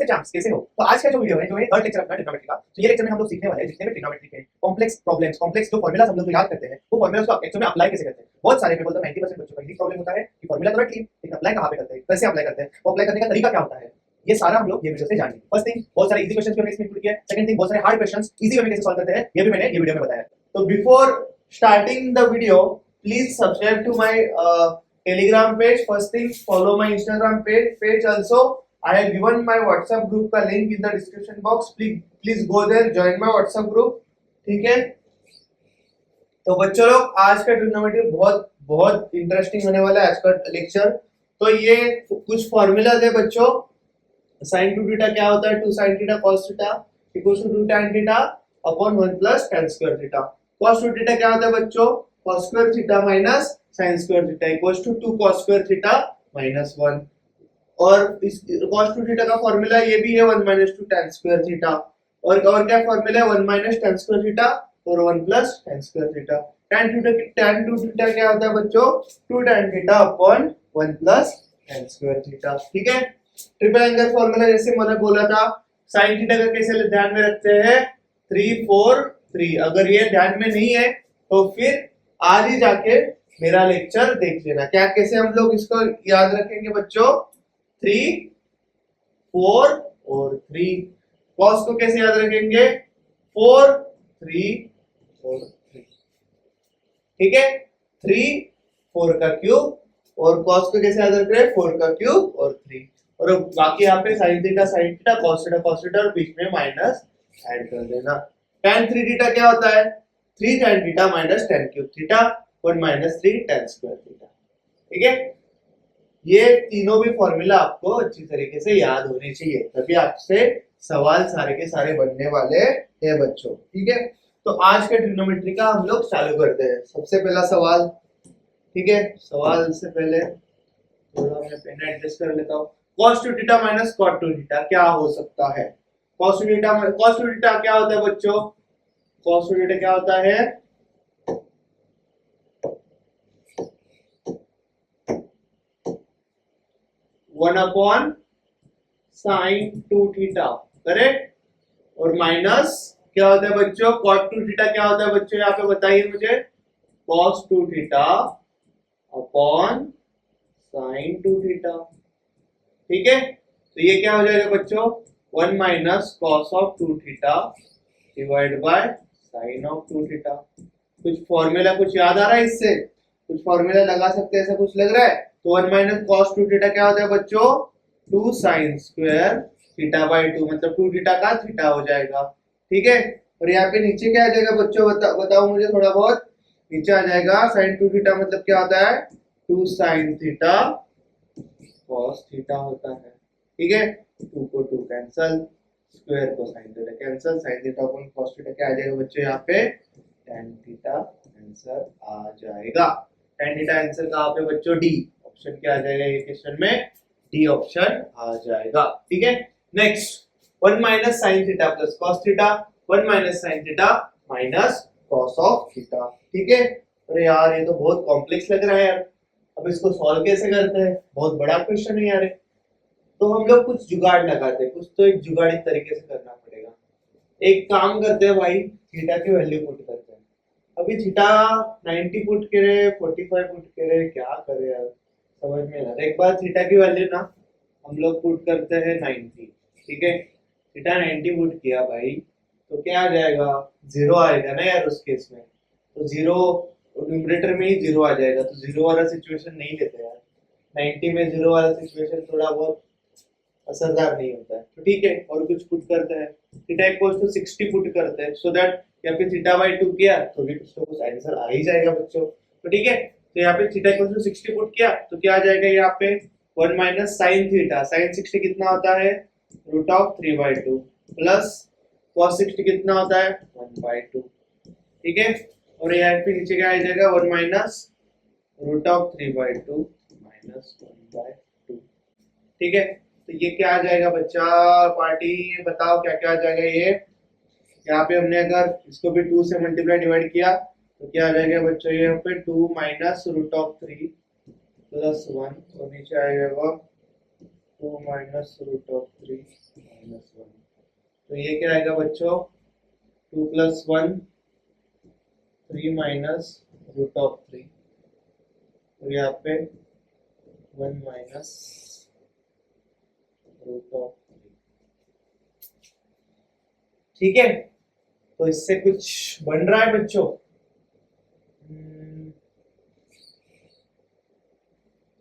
Champs कैसे हो। तो आज का जो वीडियो है जो है थर्ड लेक्चर अपना ट्रिग्नोमेट्री का। तो ये लेक्चर में हम लोग सीखने वाले हैं जितने भी ट्रिग्नोमेट्री के कॉम्प्लेक्स प्रॉब्लम्स, कॉम्प्लेक्स जो फार्मूलाज हम लोग याद करते हैं वो फार्मूलाज को एक्चुअली में अप्लाई कैसे करते हैं। बहुत सारे पीपल तो 90% बच्चों का यही प्रॉब्लम होता है कि फार्मूला तो रट ली लेकिन अप्लाई कहां पे करते हैं, कैसे अप्लाई करते हैं, वो अप्लाई करने का तरीका क्या होता है, ये सारा हम लोग ये वीडियो से जानेंगे। फर्स्ट थिंग बहुत सारे इजी क्वेश्चंस भी हमने इसमें इंक्लूड किया है। सेकंड थिंग बहुत सारे हार्ड क्वेश्चंस इजी वे में कैसे सॉल्व करते हैं ये भी मैंने ये वीडियो में बताया। So before starting the video, please subscribe to my Telegram page. First thing, follow my Instagram page also. I have given my WhatsApp group का link in the description box. Please go there, join my WhatsApp group. ठीक है? तो बच्चों लोग आज का trigonometry बहुत बहुत इंटरेस्टिंग होने वाला है आज का लेक्चर। तो ये कुछ फॉर्मूलाज है बच्चों। sin 2 थीटा क्या होता है, 2 sin theta cos theta equals to 2 tan theta upon 1 plus tan square theta. cos 2 theta क्या होता है बच्चों, cos square theta minus sin square theta equals to 2 cos square theta minus 1। और इस cos 2 थीटा का फार्मूला ये भी है 1 माइनस 2 tan स्क्वायर थीटा। और क्या फार्मूला है 1 माइनस tan स्क्वायर थीटा और 1 plus tan square theta. tan 2 theta क्या होता है बच्चों, 2 tan theta upon 1 plus tan square theta. ठीक है, ट्रिपल एंगल फार्मूला जैसे मैंने बोला था sin थीटा का कैसे ध्यान में रखते हैं 3 4 3। अगर ये ध्यान में नहीं है तो फिर आज ही जाके मेरा लेक्चर देख लेना। क्या कैसे हम लोग इसको याद रखेंगे बच्चों, 3 4 और 3। cos को कैसे याद रखेंगे 4 3 और 3। ठीक है, 3 4 का क्यूब और cos को कैसे याद रख रहे हैं 4 का क्यूब और 3। और बाकी यहाँ पे sin थीटा cos थीटा और बीच में माइनस ऐड कर देना। tan 3 थीटा क्या होता है 3 tan theta minus tan cube theta और माइनस 3 tan स्क्वायर थीटा। ठीक है, ये तीनों भी फॉर्मूला आपको अच्छी तरीके से याद होने चाहिए, तभी आपसे सवाल सारे के सारे बनने वाले हैं बच्चों। ठीक है, तो आज के ट्रिग्नोमेट्री का हम लोग चालू करते हैं। सबसे पहला सवाल, ठीक है, सवाल से पहले थोड़ा मैं पेन एडजस्ट कर लेता हूँ। cos 2 theta minus cot 2 theta क्या हो सकता है। cos 2 थीटा क्या होता है बच्चों, cos 2 थीटा क्या होता है 1 अपॉन sin 2 थीटा, करेक्ट। और माइनस क्या होता है बच्चों cot 2 थीटा क्या होता है बच्चों, यहाँ पे बताइए मुझे, cos 2 theta upon sin 2 theta. ठीक है, तो ये क्या हो जाएगा बच्चों 1 minus cos of 2 theta divide bye sin of 2 theta. कुछ फॉर्मूला कुछ याद आ रहा है इससे, कुछ फॉर्मूला लगा सकते हैं, ऐसा कुछ लग रहा है। तो 1 माइनस cos 2 थीटा क्या होता है बच्चों 2 sin स्क्वायर थीटा बाय 2, मतलब 2 थीटा का थीटा हो जाएगा। ठीक है, और यहाँ पे नीचे क्या आ जाएगा बच्चों, बताओ मुझे थोड़ा बहुत। नीचे आ जाएगा sin 2 थीटा मतलब क्या होता है 2 sin थीटा cos थीटा होता है। ठीक है, 2 को 2 कैंसल, स्क्वायर को sin theta cancel, sin theta upon cos theta क्या आ जाएगा बच्चों, यहाँ पे tan थीटा आंसर आ जाएगा। tan थीटा आंसर कहाँ पे बच्चों, डी ऑप्शन क्या आ जाएगा ये क्वेश्चन में, डी ऑप्शन आ जाएगा। ठीक है, next 1 minus sin theta plus cos theta, 1 minus sin theta minus cos of theta. ठीक है, अरे यार ये तो बहुत कॉम्प्लेक्स लग रहा है यार, अब इसको सॉल्व कैसे करते हैं, बहुत बड़ा क्वेश्चन है यार। तो हम लोग कुछ जुगाड़ लगाते हैं, कुछ तो एक जुगाड़ी तरीके से करना पड़ेगा। एक काम करते हैं भाई, थीटा की वैल्यू पुट करते हैं। अभी थीटा 90 पुट करे 45 पुट करे, क्या करे यार समझ में आ रहा। एक बार थीटा की वैल्यू ना हम लोग पुट करते हैं 90। ठीक है, थीटा 90 पुट किया भाई तो क्या आ जाएगा 0 आएगा ना यार उस केस में, तो 0 न्यूमरेटर में ही 0 आ जाएगा, तो 0 वाला सिचुएशन नहीं लेते यार। 90 में 0 वाला सिचुएशन थोड़ा बहुत असरदार नहीं होता है। तो ठीक है, और कुछ पुट करते हैं, थीटा इक्वल्स टू 60 पुट करते हैं, सो दैट यहाँ पे थीटा बाय 2 किया तो भी कुछ तो कुछ आंसर आ ही जाएगा बच्चों। तो ठीक है, तो यहाँ पे थीटा इक्वल्स टू 60 पुट किया तो क्या आ जाएगा यहाँ पे 1 माइनस sin थीटा, sin 60 कितना होता है रूट ऑफ 3/2 प्लस cos 60 कितना होता है 1/2। ठीक है, और यहाँ पे नीचे क्या आ जाएगा 1 माइनस रूट ऑफ 3/2 माइनस 1/2। ठीक है, तो ये क्या आ जाएगा बच्चा पार्टी, बताओ क्या क्या आ जाएगा ये। यहाँ पे हमने अगर इसको भी 2 से मल्टीप्लाई डिवाइड किया तो क्या आ जाएगा बच्चों, यहाँ पे 2 माइनस रूट ऑफ 3 प्लस 1 और नीचे आ जाएगा 2 माइनस रूट ऑफ 3 ये क्या आएगा बच्चों, 2+1 3 माइनस रूट ऑफ 3, और यहाँ पे 1 माइनस रूट ऑफ 3। ठीक है, तो इससे कुछ बन रहा है बच्चों?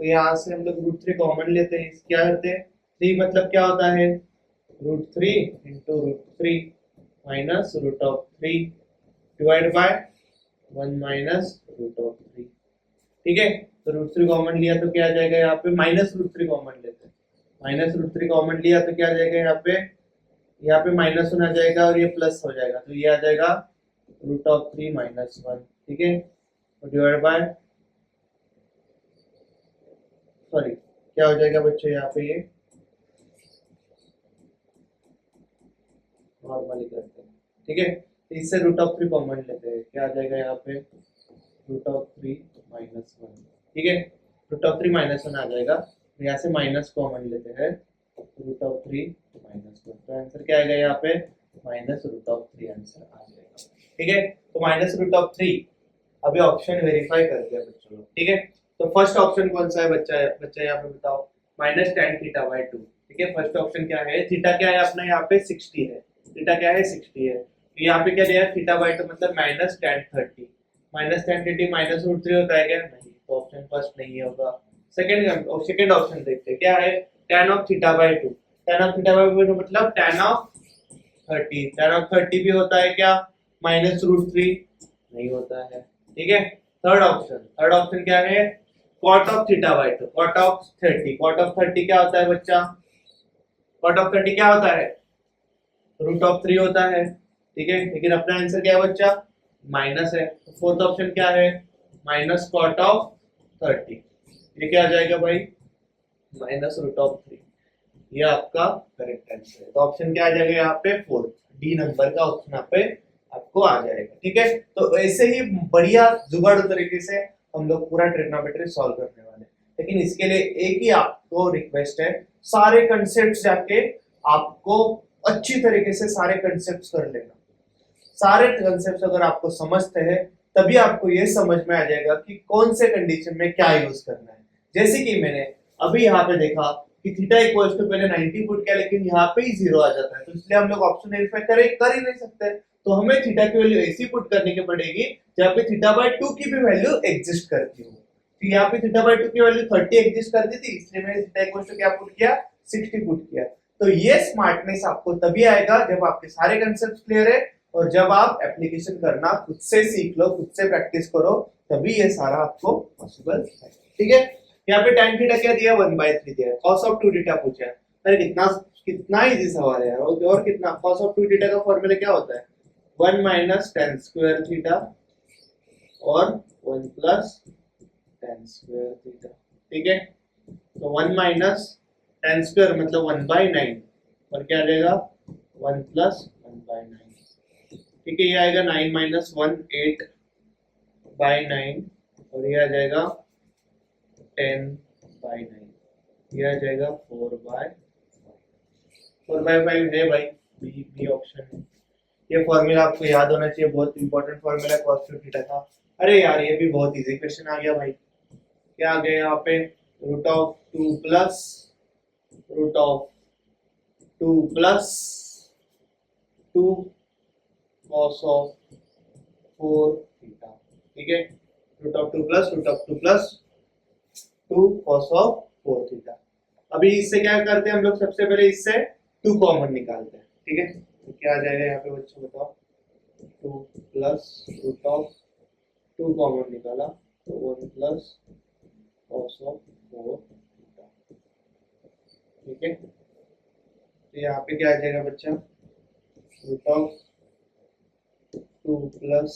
तो यहाँ से हम लोग रूट 3 कॉमन लेते हैं, क्या करते हैं, 3 मतलब क्या होता है, root 3 into root 3 minus root of 3 divide by 1 minus root of 3। ठीक है, तो रूट 3 कॉमन लिया तो क्या आ जाएगा, यहाँ पे माइनस रूट 3 कॉमन लेते हैं, माइनस रूट 3 कॉमन लिया तो क्या आ जाएगा, यहाँ पे माइनस 1 आ जाएगा और ये प्लस हो जाएगा, तो ये आ जाएगा रूट ऑफ 3 माइनस 1। ठीक है, तो डिवाइड बाय, सॉरी क्या हो जाएगा बच्चों, यहाँ पे ये नॉर्मली करते हैं। ठीक है, तो इससे रूट ऑफ 3 कॉमन लेते हैं, क्या आ जाएगा यहाँ पे, रूट ऑफ 3 माइनस 1। ठीक है, रूट ऑफ 3 माइनस 1 आ जाएगा, तो यहाँ से माइनस कॉमन लेते हैं, रूट ऑफ 3 माइनस 1, तो आंसर क्या आएगा यहाँ पे, माइनस रूट ऑफ 3 आंसर आ जाएगा। ठीक है, तो माइनस रूट ऑफ 3 अभी ऑप्शन वेरीफाई कर दिया बच्चों। ठीक है, तो फर्स्ट ऑप्शन कौन सा है बच्चा यहाँ पे बताओ, माइनस tan θ/2। ठीक है, फर्स्ट ऑप्शन क्या है, थीटा क्या है अपना यहाँ पे 60 है, थीटा क्या है 60 है, तो यहाँ पे क्या दिया है θ/2 मतलब minus tan 30, minus tan 30 minus root 3 होता है क्या, नहीं, तो ऑप्शन फर्स्ट नहीं होगा। सेकंड ऑप्शन देखते हैं, क्या है tan of θ/2, tan of θ/2 मतलब tan of 30, tan of 30 भी होता है क्या, माइनस रूट 3 नहीं होता है। ठीक है, थर्ड ऑप्शन क्या है, cot of θ/2, cot of 30 क्या होता है बच्चा, cot of 30 क्या होता है, रूट ऑफ 3 होता है। ठीक है, लेकिन अपना आंसर क्या है बच्चा, माइनस है, तो फोर्थ ऑप्शन क्या है, माइनस cot of 30, ये क्या आ जाएगा भाई, माइनस रूट ऑफ 3, ये आपका करेक्ट आंसर है। तो ऑप्शन क्या आ जाएगा यहाँ पे, फोर्थ, डी नंबर का ऑप्शन यहाँ पे आपको आ जाएगा। ठीक है, तो ऐसे ही बढ़िया जुगाड़ू तरीके से हम लोग पूरा ट्रिग्नोमेट्री सॉल्व करने वाले हैं, लेकिन इसके लिए एक ही आपको रिक्वेस्ट है, सारे कंसेप्ट जाके आपको अच्छी तरीके से सारे कंसेप्ट कर लेना। सारे कंसेप्ट अगर आपको समझते हैं तभी आपको ये समझ में आ जाएगा कि कौन से कंडीशन में क्या यूज करना है। जैसे कि मैंने अभी यहाँ पे देखा कि थीटा इक्वल्स टू पहले 90 पुट किया, लेकिन यहाँ पे ही 0 आ जाता है, तो इसलिए हम लोग ऑप्शन वेरीफाई कर ही नहीं सकते, तो हमें थीटा की वैल्यू ऐसी पुट करने की पड़ेगी जहाँ पे θ/2 की भी वैल्यू एग्जिस्ट करती हो। तो यहाँ पे θ/2 की वैल्यू 30 एग्जिस्ट करती थी, इसलिए मैंने थीटा इक्वल्स टू क्या पुट किया, 60 पुट किया। तो ये स्मार्टनेस आपको तभी आएगा जब आपके सारे कंसेप्ट क्लियर है और जब आप एप्लीकेशन करना खुद से सीख लो, खुद से प्रैक्टिस करो, तभी ये सारा आपको पॉसिबल है। ठीक है, यहाँ पे tan थीटा क्या दिया, 1/3 दिया है, cos of 2 थीटा पूछा है, अरे कितना इजी सवाल है यार, और कितना, cos of 2 थीटा का फॉर्मूला क्या होता है, 1 माइनस tan स्क्वायर थीटा और 1 प्लस tan स्क्वायर थीटा। ठीक है, तो 1 माइनस tan स्क्वायर मतलब 1/9 और क्या आ जाएगा 1 प्लस 1/9। ठीक है, ये आएगा 9 माइनस 1 8/9 और ये आ जाएगा 10/9, ये आ जाएगा 4/5 है भाई, बी ऑप्शन है। ये फॉर्मूला आपको याद होना चाहिए, बहुत इंपॉर्टेंट फॉर्मूला है cos of थीटा का। अरे यार ये भी बहुत इजी क्वेश्चन आ गया भाई, क्या आ गया यहाँ पे, root of 2 plus root of 2 plus 2 cos of 4 theta. ठीक है, root of 2 plus root of 2 plus 2 cos of 4 theta. अभी इससे क्या करते हैं हम लोग, सबसे पहले इससे 2 कॉमन निकालते हैं। ठीक है, तो क्या आ जाएगा यहाँ पे बच्चों बताओ, 2 प्लस रूट ऑफ 2 कॉमन निकाला तो 1 प्लस cos of 4 थीटा। ठीक है, तो यहाँ पे क्या आ जाएगा बच्चा, root of 2 plus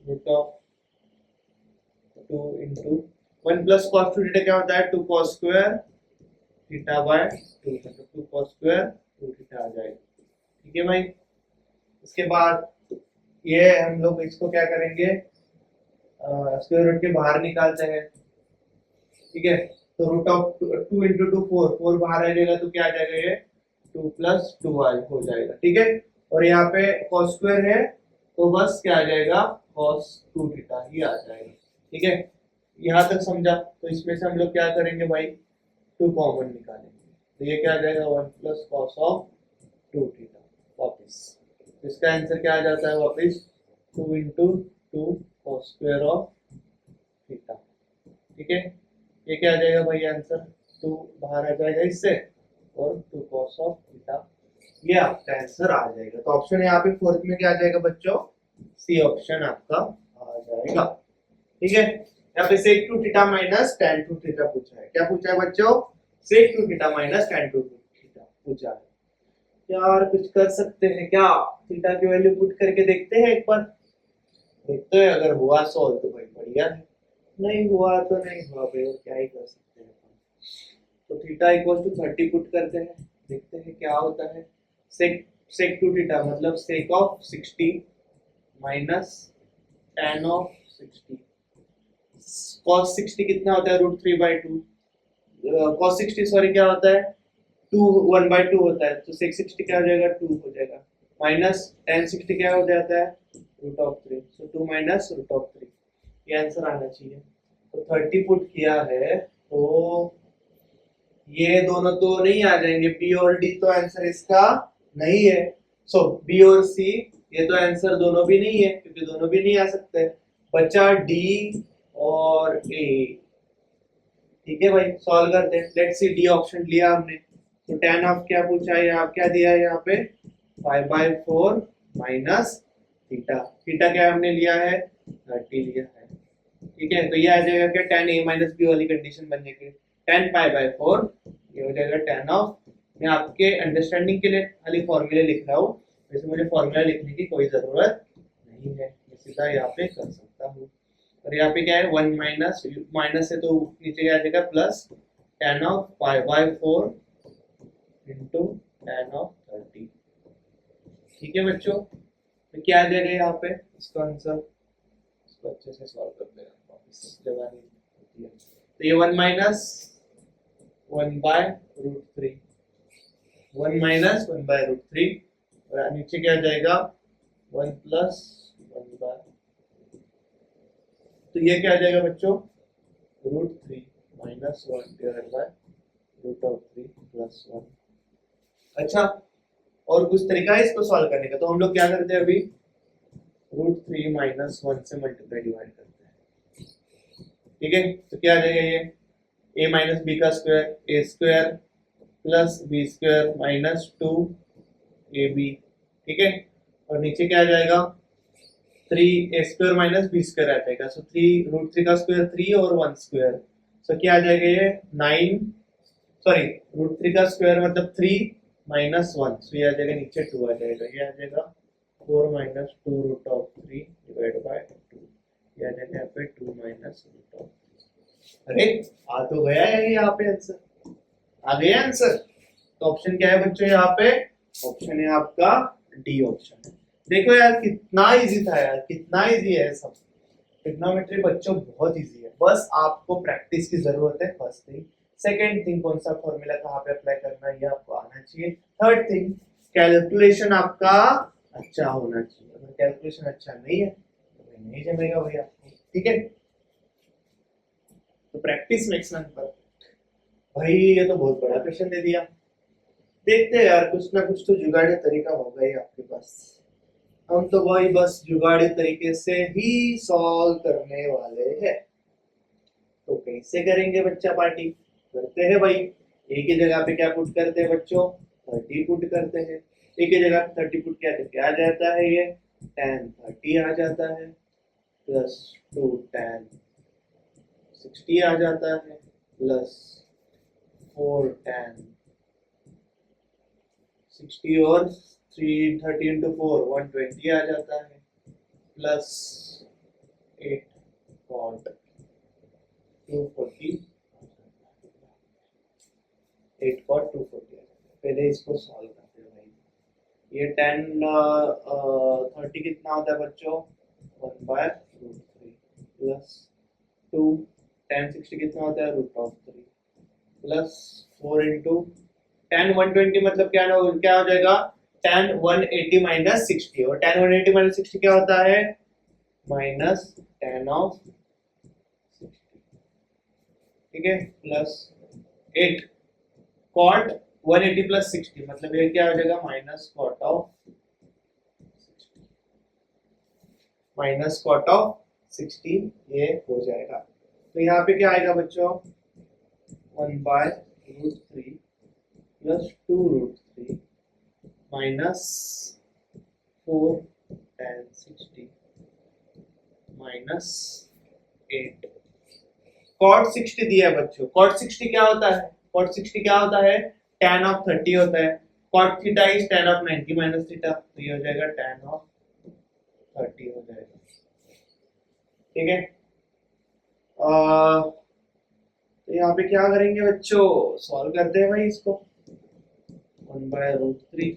root of 2 into 1 plus cos 2 theta क्या होता है, 2 cos स्क्वायर थीटा बाय 2, मतलब 2 cos स्क्वायर 2 थीटा आ जाएगा। ठीक है भाई, इसके बाद ये हम लोग इसको क्या करेंगे, स्क्वायर रूट के बाहर निकालते हैं। ठीक है, तो रूट ऑफ 2 इंटू 2 4 बाहर आ जाएगा, तो क्या आ जाएगा ये 2 प्लस 2i हो जाएगा, ठीक है। और यहाँ पे cos स्क्वायर है तो बस क्या आ जाएगा, cos 2 थीटा ही आ जाएगा, ठीक है। यहाँ तक समझा। तो इसमें से हम लोग क्या करेंगे भाई, 2 कॉमन निकालेंगे, तो ये क्या आ जाएगा 1 प्लस कॉस ऑफ 2 थीटा वापिस। तो इसका आंसर क्या आ जाता है वापिस, 2 into 2 cos square of theta, ठीक है। ये क्या आ जाएगा भाई आंसर, 2 बाहर आ जाएगा इससे और 2 कॉस ऑफ थीटा, ये आपका आंसर आ जाएगा। तो ऑप्शन यहाँ पे फोर्थ में क्या आ जाएगा बच्चों, सी ऑप्शन आपका आ जाएगा, ठीक है। यहाँ पे sec 2 theta minus tan 2 theta पूछा है, क्या पूछा है बच्चों, sec 2 theta minus tan 2 theta पूछा है। यार कुछ कर सकते हैं क्या, थीटा की वैल्यू पुट करके देखते हैं एक बार, देखते हैं अगर हुआ सॉल्व तो भाई बढ़िया है, नहीं हुआ तो नहीं हुआ भाई, और क्या ही कर सकते हैं। तो थीटा इक्वल टू 30 पुट करते हैं, देखते हैं क्या होता है। sec 2 थीटा मतलब sec of 60 minus tan of 60, cos 60 कितना होता है, √3/2, cos 60 सॉरी क्या होता है, 1/2 होता है, तो sec 60 क्या हो जाएगा, 2 हो जाएगा, माइनस tan 60 क्या हो जाता है, √3, सो 2 माइनस √3, ये आंसर आना चाहिए। तो 30 पुट किया है तो ये दोनों तो नहीं आ जाएंगे, बी और डी तो आंसर इसका नहीं है, सो बी और सी ये तो आंसर दोनों भी नहीं है, क्योंकि दोनों भी नहीं आ सकते, बचा डी और ए, ठीक है भाई। सॉल्व करते हैं, लेट्स सी, डी ऑप्शन लिया हमने, तो tan ऑफ क्या पूछा है, यहाँ क्या दिया है, यहाँ पे 5/4 माइनस थीटा, थीटा क्या हमने लिया है, 30 लिया है, ठीक है। तो ये आ जाएगा क्या, tan a माइनस बी वाली कंडीशन बन जाएगी, tan π/4, ये हो जाएगा tan ऑफ, मैं आपके अंडरस्टैंडिंग के लिए खाली फॉर्मूले लिख रहा हूँ, वैसे मुझे फॉर्मूला लिखने की कोई जरूरत नहीं है, मैं सीधा यहाँ पे कर सकता हूँ। और यहाँ पे क्या है, 1 माइनस, माइनस है तो नीचे आ जाएगा plus tan of π/4 into tan of 30, ठीक है बच्चों। तो क्या आ जाएगा यहाँ पे इसका आंसर, इसको अच्छे से सॉल्व करते हैं वापस जगह नहीं होती है। तो ये 1 माइनस 1/√3, 1 माइनस 1/√3, और नीचे क्या आ जाएगा 1 प्लस 1/, तो ये क्या आ जाएगा बच्चों, √3 माइनस 1 डिवाइड बाय √3 प्लस 1। अच्छा, और कुछ तरीका है इसको सॉल्व करने का, तो हम लोग क्या करते हैं अभी, √3 माइनस 1 से मल्टीप्लाई डिवाइड करते हैं, ठीक है। तो क्या आ जाएगा ये a माइनस बी का square, A square plus B square minus 2ab, ठीक है। और नीचे क्या आ जाएगा, 3a square minus B square आ जाएगा, सो 3 √3 का स्क्वायर 3 और 1 स्क्वायर, सो क्या आ जाएगा ये 9, सॉरी √3 का स्क्वायर मतलब 3 माइनस 1, सो ये आ जाएगा नीचे 2 आ जाएगा, ये आ जाएगा 4 माइनस 2√3 डिवाइड बाय 2, ये आ जाएगा यहाँ पे 2 माइनस √3। अरे आ तो गया है यहाँ पे आंसर, आ गया आंसर। तो ऑप्शन क्या है बच्चों यहाँ पे, ऑप्शन है आपका डी ऑप्शन है। देखो यार कितना इजी था यार, कितना इजी है सब, ट्रिग्नोमेट्री बच्चों बहुत इजी है, बस आपको प्रैक्टिस की जरूरत है, फर्स्ट थिंग। सेकेंड थिंग, कौन सा फॉर्मूला कहाँ पे अप्लाई करना है ये आपको आना चाहिए। थर्ड थिंग, कैलकुलेशन आपका अच्छा होना चाहिए, अगर कैलकुलेशन अच्छा नहीं है तो नहीं जमेगा भाई आपको, ठीक है। तो प्रैक्टिस मेक्स मैन परफेक्ट। भाई ये तो बहुत बड़ा क्वेश्चन दे दिया, देखते हैं यार कुछ ना कुछ तो जुगाड़ी तरीका होगा ही आपके पास, हम तो भाई बस जुगाड़ी तरीके से ही सॉल्व करने वाले हैं। तो कैसे करेंगे बच्चा पार्टी, करते हैं भाई, एक ही जगह पे क्या पुट करते हैं बच्चों, 30 पुट करते हैं, एक ही जगह पे 30 पुट किया तो क्या आ जाता है, ये tan 30 आ जाता है प्लस 2 tan 60 आ जाता है प्लस 4 tan 60 और 330 इंटू 4 120 आ जाता है प्लस 8 cot 240, 8 cot 240 पहले इसको सॉल्व करते हैं भाई। ये tan 30 कितना होता है बच्चों, 1/√3 प्लस 2 tan 60 कितना होता है, √3 प्लस 4 इंटू tan 120 मतलब क्या क्या हो जाएगा, tan 180 माइनस 60, और tan 180 माइनस 60 क्या होता है, माइनस tan ऑफ 60, ठीक है, प्लस 8 cot 180 प्लस 60 मतलब ये क्या हो जाएगा, माइनस कॉट ऑफ 60 ये हो जाएगा। तो यहाँ पे क्या आएगा बच्चों, 1/√3 plus 2√3 minus 4 tan 60 minus 8। cot 60 दिया है बच्चों, cot 60 क्या होता है, cot 60 क्या होता है, tan ऑफ 30 होता है, cot theta is tan of 90 minus theta, तो ये हो जाएगा tan ऑफ 30 हो जाएगा, ठीक है। तो यहाँ पे क्या करेंगे बच्चों, सॉल्व करते हैं भाई इसको, 1/√3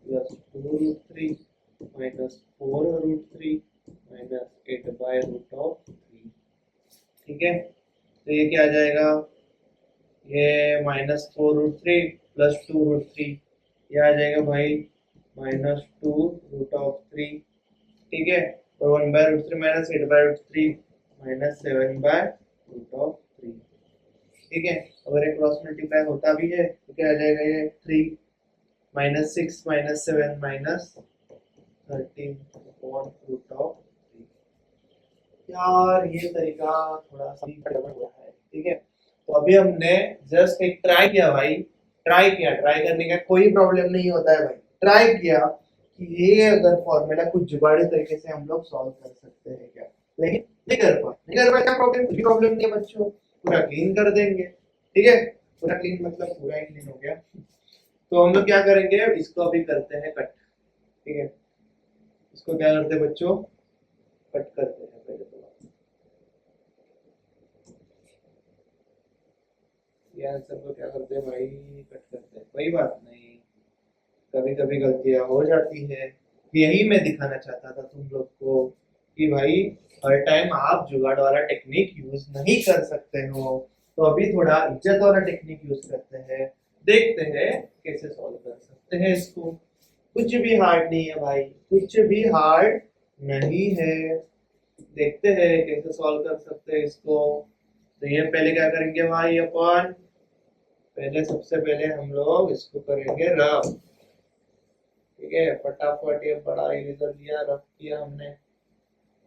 प्लस 2√3 माइनस 4√3 माइनस 8/√3, ठीक है। तो ये क्या आ जाएगा, ये -4√3 प्लस 2√3, ये आ जाएगा भाई -2√3, ठीक है, और 1/√3 माइनस 8/√3 माइनस 7/√3, ठीक है। अगर एक क्रॉस मल्टीप्लाई होता भी है तो क्या आ जाएगा, ये 3 माइनस 6 माइनस 7 माइनस 13/√3। यार ये तरीका थोड़ा सा गड़बड़ हुआ है, ठीक है। तो अभी हमने जस्ट एक ट्राई किया भाई, ट्राई किया, ट्राई करने का कोई प्रॉब्लम नहीं होता है भाई, ट्राई किया कि ये अगर फॉर्मूला कुछ जुगाड़ी तरीके से हम लोग सॉल्व कर सकते हैं क्या, लेकिन नहीं कर पाए क्या प्रॉब्लम, कुछ प्रॉब्लम नहीं है बच्चों, पूरा क्लीन कर देंगे, ठीक है। पूरा क्लीन मतलब पूरा ही क्लीन हो गया। तो हम लोग क्या करेंगे, इसको अभी करते हैं कट, ठीक है। इसको क्या करते हैं बच्चों, कट करते हैं पहले तो, ये आंसर को क्या करते हैं भाई, कट करते हैं, कोई बात नहीं, कभी कभी गलतियां हो जाती है। यही मैं दिखाना चाहता था तुम लोग को कि भाई हर टाइम आप जुगाड़ वाला टेक्निक यूज नहीं कर सकते हो, तो अभी थोड़ा इज्जत वाला टेक्निक यूज करते हैं, देखते हैं कैसे सॉल्व कर सकते हैं इसको। कुछ भी हार्ड नहीं है भाई, कुछ भी हार्ड नहीं है, देखते हैं कैसे सॉल्व कर सकते हैं इसको। तो ये पहले क्या करेंगे भाई, अपन पहले सबसे पहले हम लोग इसको करेंगे रफ, ठीक है। फटाफट ये बड़ा इरेजर लिया, रफ किया हमने,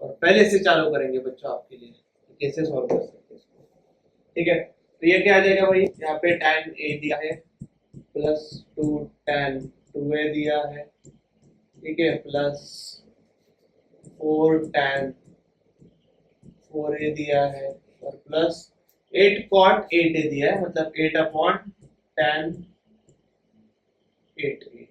और पहले से चालू करेंगे बच्चों आपके लिए कि कैसे सॉल्व कर सकते हैं इसको, ठीक है। तो ये क्या आ जाएगा भाई, यहाँ पे tan a दिया है प्लस 2 tan 2a दिया है, ठीक है, प्लस 4 tan 4a दिया है, और प्लस 8 cot 8a दिया है, मतलब 8/tan 8a,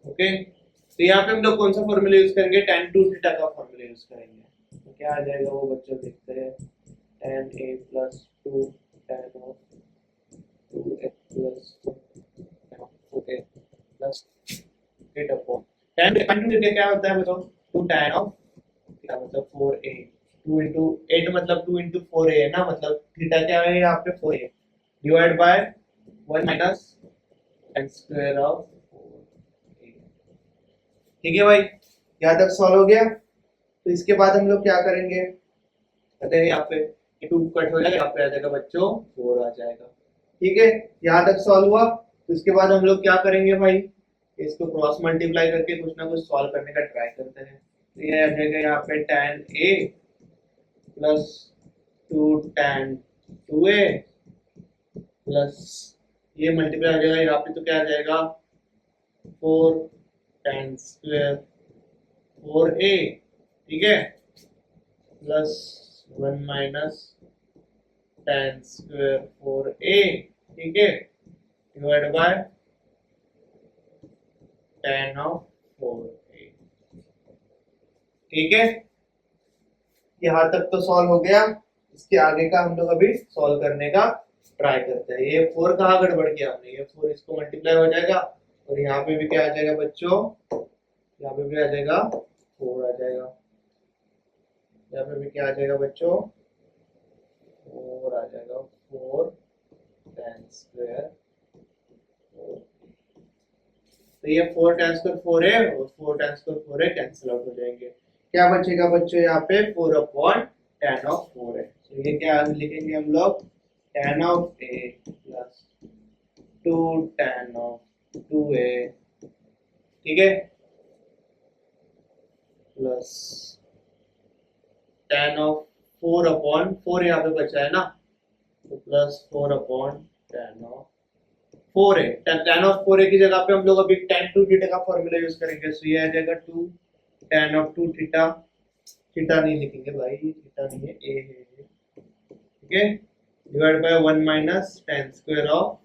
ओके। तो यहाँ पे हम लोग कौन सा फॉर्मूला यूज करेंगे, tan 2 थीटा का फॉर्मूला यूज करेंगे। तो क्या आ जाएगा वो बच्चों देखते हैं, tan a plus 2 tan of 2a plus 4a plus 8/, tan 2 theta क्या होता है बताओ, 2 tan ऑफ थीटा मतलब 4a, 2 into 8 मतलब 2 into 4a है ना, मतलब थीटा क्या है यहाँ पे 4a, divide by 1 minus tan square of, ठीक है भाई। यहाँ तक सॉल्व हो गया। तो इसके बाद हम लोग क्या करेंगे, कहते हैं यहाँ पे 2 कट हो जाएगा, यहाँ पे आ जाएगा बच्चों 4 आ जाएगा, ठीक है। यहाँ तक सॉल्व हुआ। तो इसके बाद हम लोग क्या करेंगे भाई, इसको क्रॉस मल्टीप्लाई करके कुछ ना कुछ सॉल्व करने का ट्राई करते हैं। तो ये आ जाएगा यहाँ पे tan a plus 2 tan 2a plus ये मल्टीप्लाई हो जाएगा यहाँ पे, तो क्या आ जाएगा 4 tan स्क्वायर 4a, ठीक है, plus 1 minus tan square 4a, ठीक है, divide bye tan of 4a, ठीक है। यहाँ तक तो सॉल्व हो गया। इसके आगे का हम लोग अभी सॉल्व करने का ट्राई करते हैं। ये 4 कहाँ गड़बड़ किया हमने, ये 4 इसको मल्टीप्लाई हो जाएगा, और यहाँ पे भी क्या आ जाएगा बच्चों, यहाँ पे भी आ जाएगा 4 आ जाएगा, यहाँ पे भी क्या आ जाएगा बच्चों 4 आ जाएगा, 4 tan स्क्वायर तो ये 4 tan स्क्वायर 4 है और 4 tan स्क्वायर 4 है, कैंसिल आउट हो जाएंगे। क्या बचेगा बच्चों यहाँ पे 4 अपॉन tan ऑफ 4 है। तो ये क्या लिखेंगे हम लोग, tan of a plus 2 tan of 2a, ठीक है, प्लस tan ऑफ 4 अपॉन 4 यहाँ पे बचा है ना, तो प्लस 4 अपॉन tan ऑफ 4 है। tan ऑफ 4 की जगह पे हम लोग अभी tan 2 थीटा का फॉर्मूला यूज करेंगे। सो ये आ जाएगा 2 tan ऑफ 2 थीटा, थीटा नहीं लिखेंगे भाई, थीटा नहीं है, a है, ठीक है, divide by 1 minus tan square of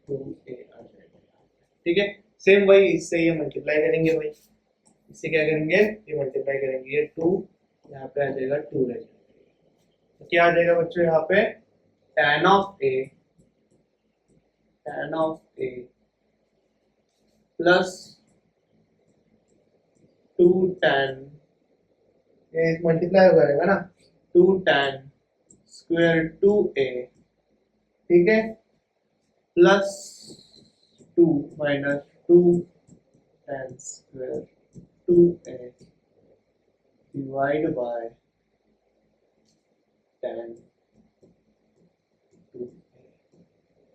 2a आ जाएगा, ठीक है। सेम वही इससे ये मल्टीप्लाई करेंगे भाई, इससे क्या करेंगे, ये मल्टीप्लाई करेंगे, ये 2 यहाँ पे आ जाएगा 2 रह जाएगा। तो क्या आ जाएगा बच्चों यहाँ पे tan of a plus 2 tan, ये मल्टीप्लाई हो जाएगा ना, 2 tan स्क्वायर 2a, ठीक है, plus 2 minus 2 tan square 2a divide by tan 2,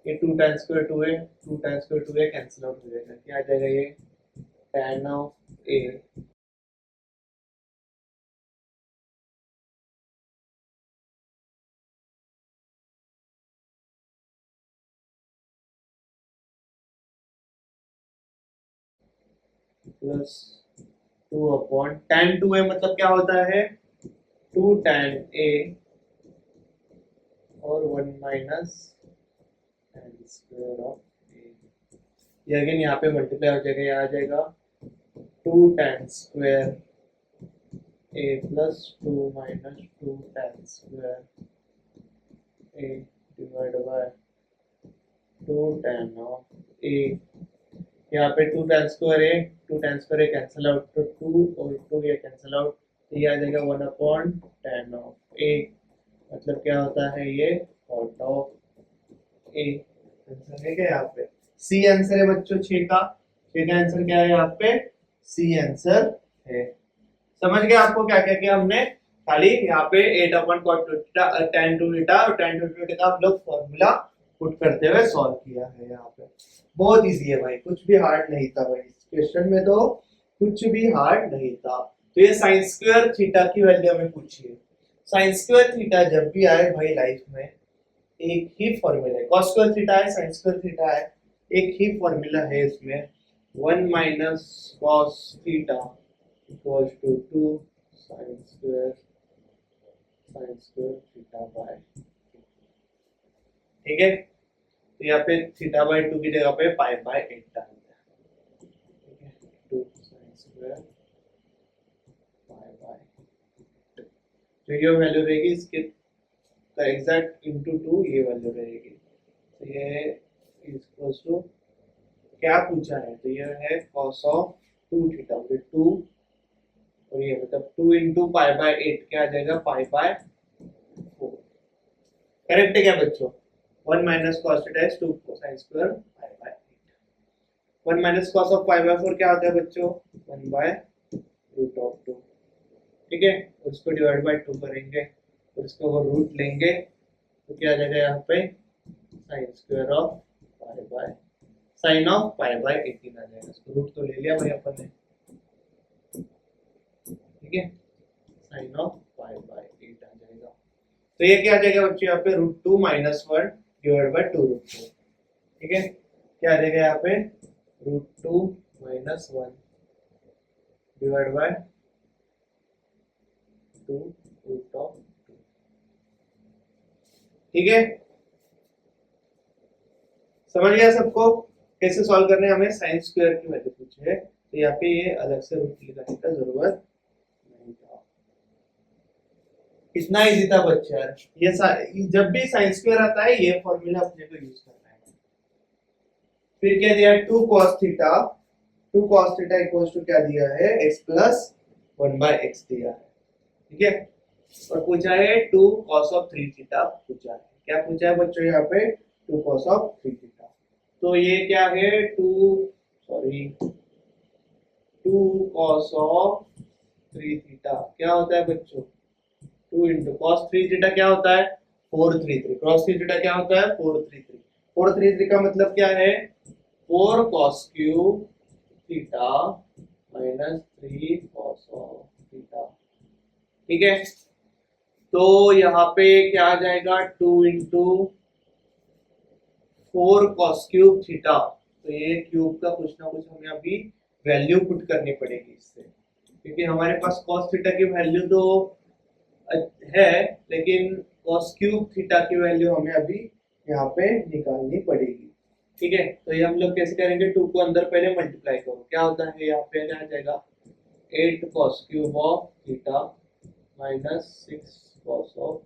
ये 2 tan स्क्वायर 2 है, 2 tan स्क्वायर 2 है, कैंसिल आउट हो जाएगा। क्या आ जाएगा ये tan of a plus 2 upon tan 2a मतलब क्या होता है 2 tan a और 1 minus tan square of a। ये अगेन यहाँ पे मल्टीप्लाई हो जाएगा, यहाँ आ जाएगा 2 tan square a plus 2 minus 2 tan square a divide by 2 tan of a। यहाँ पे 2 tan स्क्वायर है, 2 tan स्क्वायर है, कैंसिल आउट, तो 2 और 2 ये कैंसिल आउट, तो ये आ जाएगा 1 अपॉन tan ऑफ a, मतलब क्या होता है ये cot ऑफ a। आंसर है क्या यहाँ पे, सी आंसर है बच्चों 6 का, 6 का आंसर क्या है यहाँ पे, सी आंसर है। समझ गए आपको क्या क्या किया हमने, खाली यहाँ पे 8 upon cot theta tan 2 theta और tan 2 थीटा का हम लोग फॉर्मूला पुट करते हुए सॉल्व किया है। यहाँ पे बहुत इजी है भाई, कुछ भी हार्ड नहीं था भाई, इस क्वेश्चन में तो कुछ भी हार्ड नहीं था। तो ये sin स्क्वायर थीटा की वैल्यू हमें पूछी है। sin स्क्वायर थीटा जब भी आए भाई लाइफ में एक ही फॉर्मूला है, cos स्क्वायर थीटा है, sin स्क्वायर थीटा है, एक ही फॉर्मूला है इसमें, 1 minus cos theta equals to 2 sin square theta by, ठीक है। तो यहाँ पे थीटा बाय 2 की जगह पे पाई बाय 8 डाल दिया, ठीक है, 2 sin स्क्वायर पाई बाय, तो ये वैल्यू रहेगी इसके एग्जैक्ट इनटू 2 ये वैल्यू रहेगी। तो ये इक्वल्स टू क्या पूछा है, तो ये है cos ऑफ 2 थीटा, मतलब 2 और ये मतलब 2 इंटू पाई बाय 8 क्या आ जाएगा पाई बाय 4, करेक्ट है क्या बच्चों। 1 minus cos theta is 2 sin square pi by 8। 1 minus cos of pi by 4 क्या होता है बच्चों, 1 बाय रूट ऑफ 2, ठीक है, उसको डिवाइड बाय 2 करेंगे और इसको वो रूट लेंगे तो क्या आ जाएगा यहाँ पे sin square of pi bye sin of pi bye 18 आ जाएगा। इसको रूट तो ले लिया भाई अपन ने, ठीक है, sin ऑफ पाई बाय 8 आ जाएगा। तो ये क्या आ जाएगा बच्चों यहाँ पे root 2 minus 1 divide by 2 root 2, ठीक है, क्या आ जाएगा यहाँ पे root 2 minus 1 divide by 2 root of 2, ठीक है। समझ गया सबको कैसे सॉल्व करने, हमें साइन स्क्वायर की वैल्यू पूछी है, तो यहाँ पे ये अलग से रूट लगाने का जरूरत नहीं था। इतना इजी था बच्चा, ये जब भी साइन स्क्वायर आता है ये फॉर्मूला अपने को यूज करना है। फिर क्या दिया, 2 cos theta, 2 cos theta equals to क्या दिया है x प्लस 1 बाय x दिया है, ठीक है, और पूछा है 2 cos ऑफ 3 थीटा पूछा है। क्या पूछा है बच्चों यहाँ पे 2 cos ऑफ 3 थीटा। तो ये क्या है 2 cos ऑफ 3 थीटा क्या होता है बच्चों 2 इंटू कॉस 3 थीटा क्या होता है 433 cos 3 थीटा क्या होता है 433 का मतलब क्या है 4 cos cube theta minus 3 cos of theta. ठीक है, तो यहाँ पे क्या आ जाएगा 2 इंटू 4 cos क्यूब थीटा। तो ये क्यूब का कुछ ना कुछ हमें अभी वैल्यू पुट करनी पड़ेगी इससे, क्योंकि हमारे पास cos थीटा की वैल्यू तो है, लेकिन cos क्यूब थीटा की वैल्यू हमें अभी यहाँ पे निकालनी पड़ेगी। ठीक है, तो ये हम लोग कैसे करेंगे 2 को अंदर पहले मल्टीप्लाई करो, क्या होता है यहाँ पे क्या आ जाएगा 8 cos cube of theta minus 6 cos of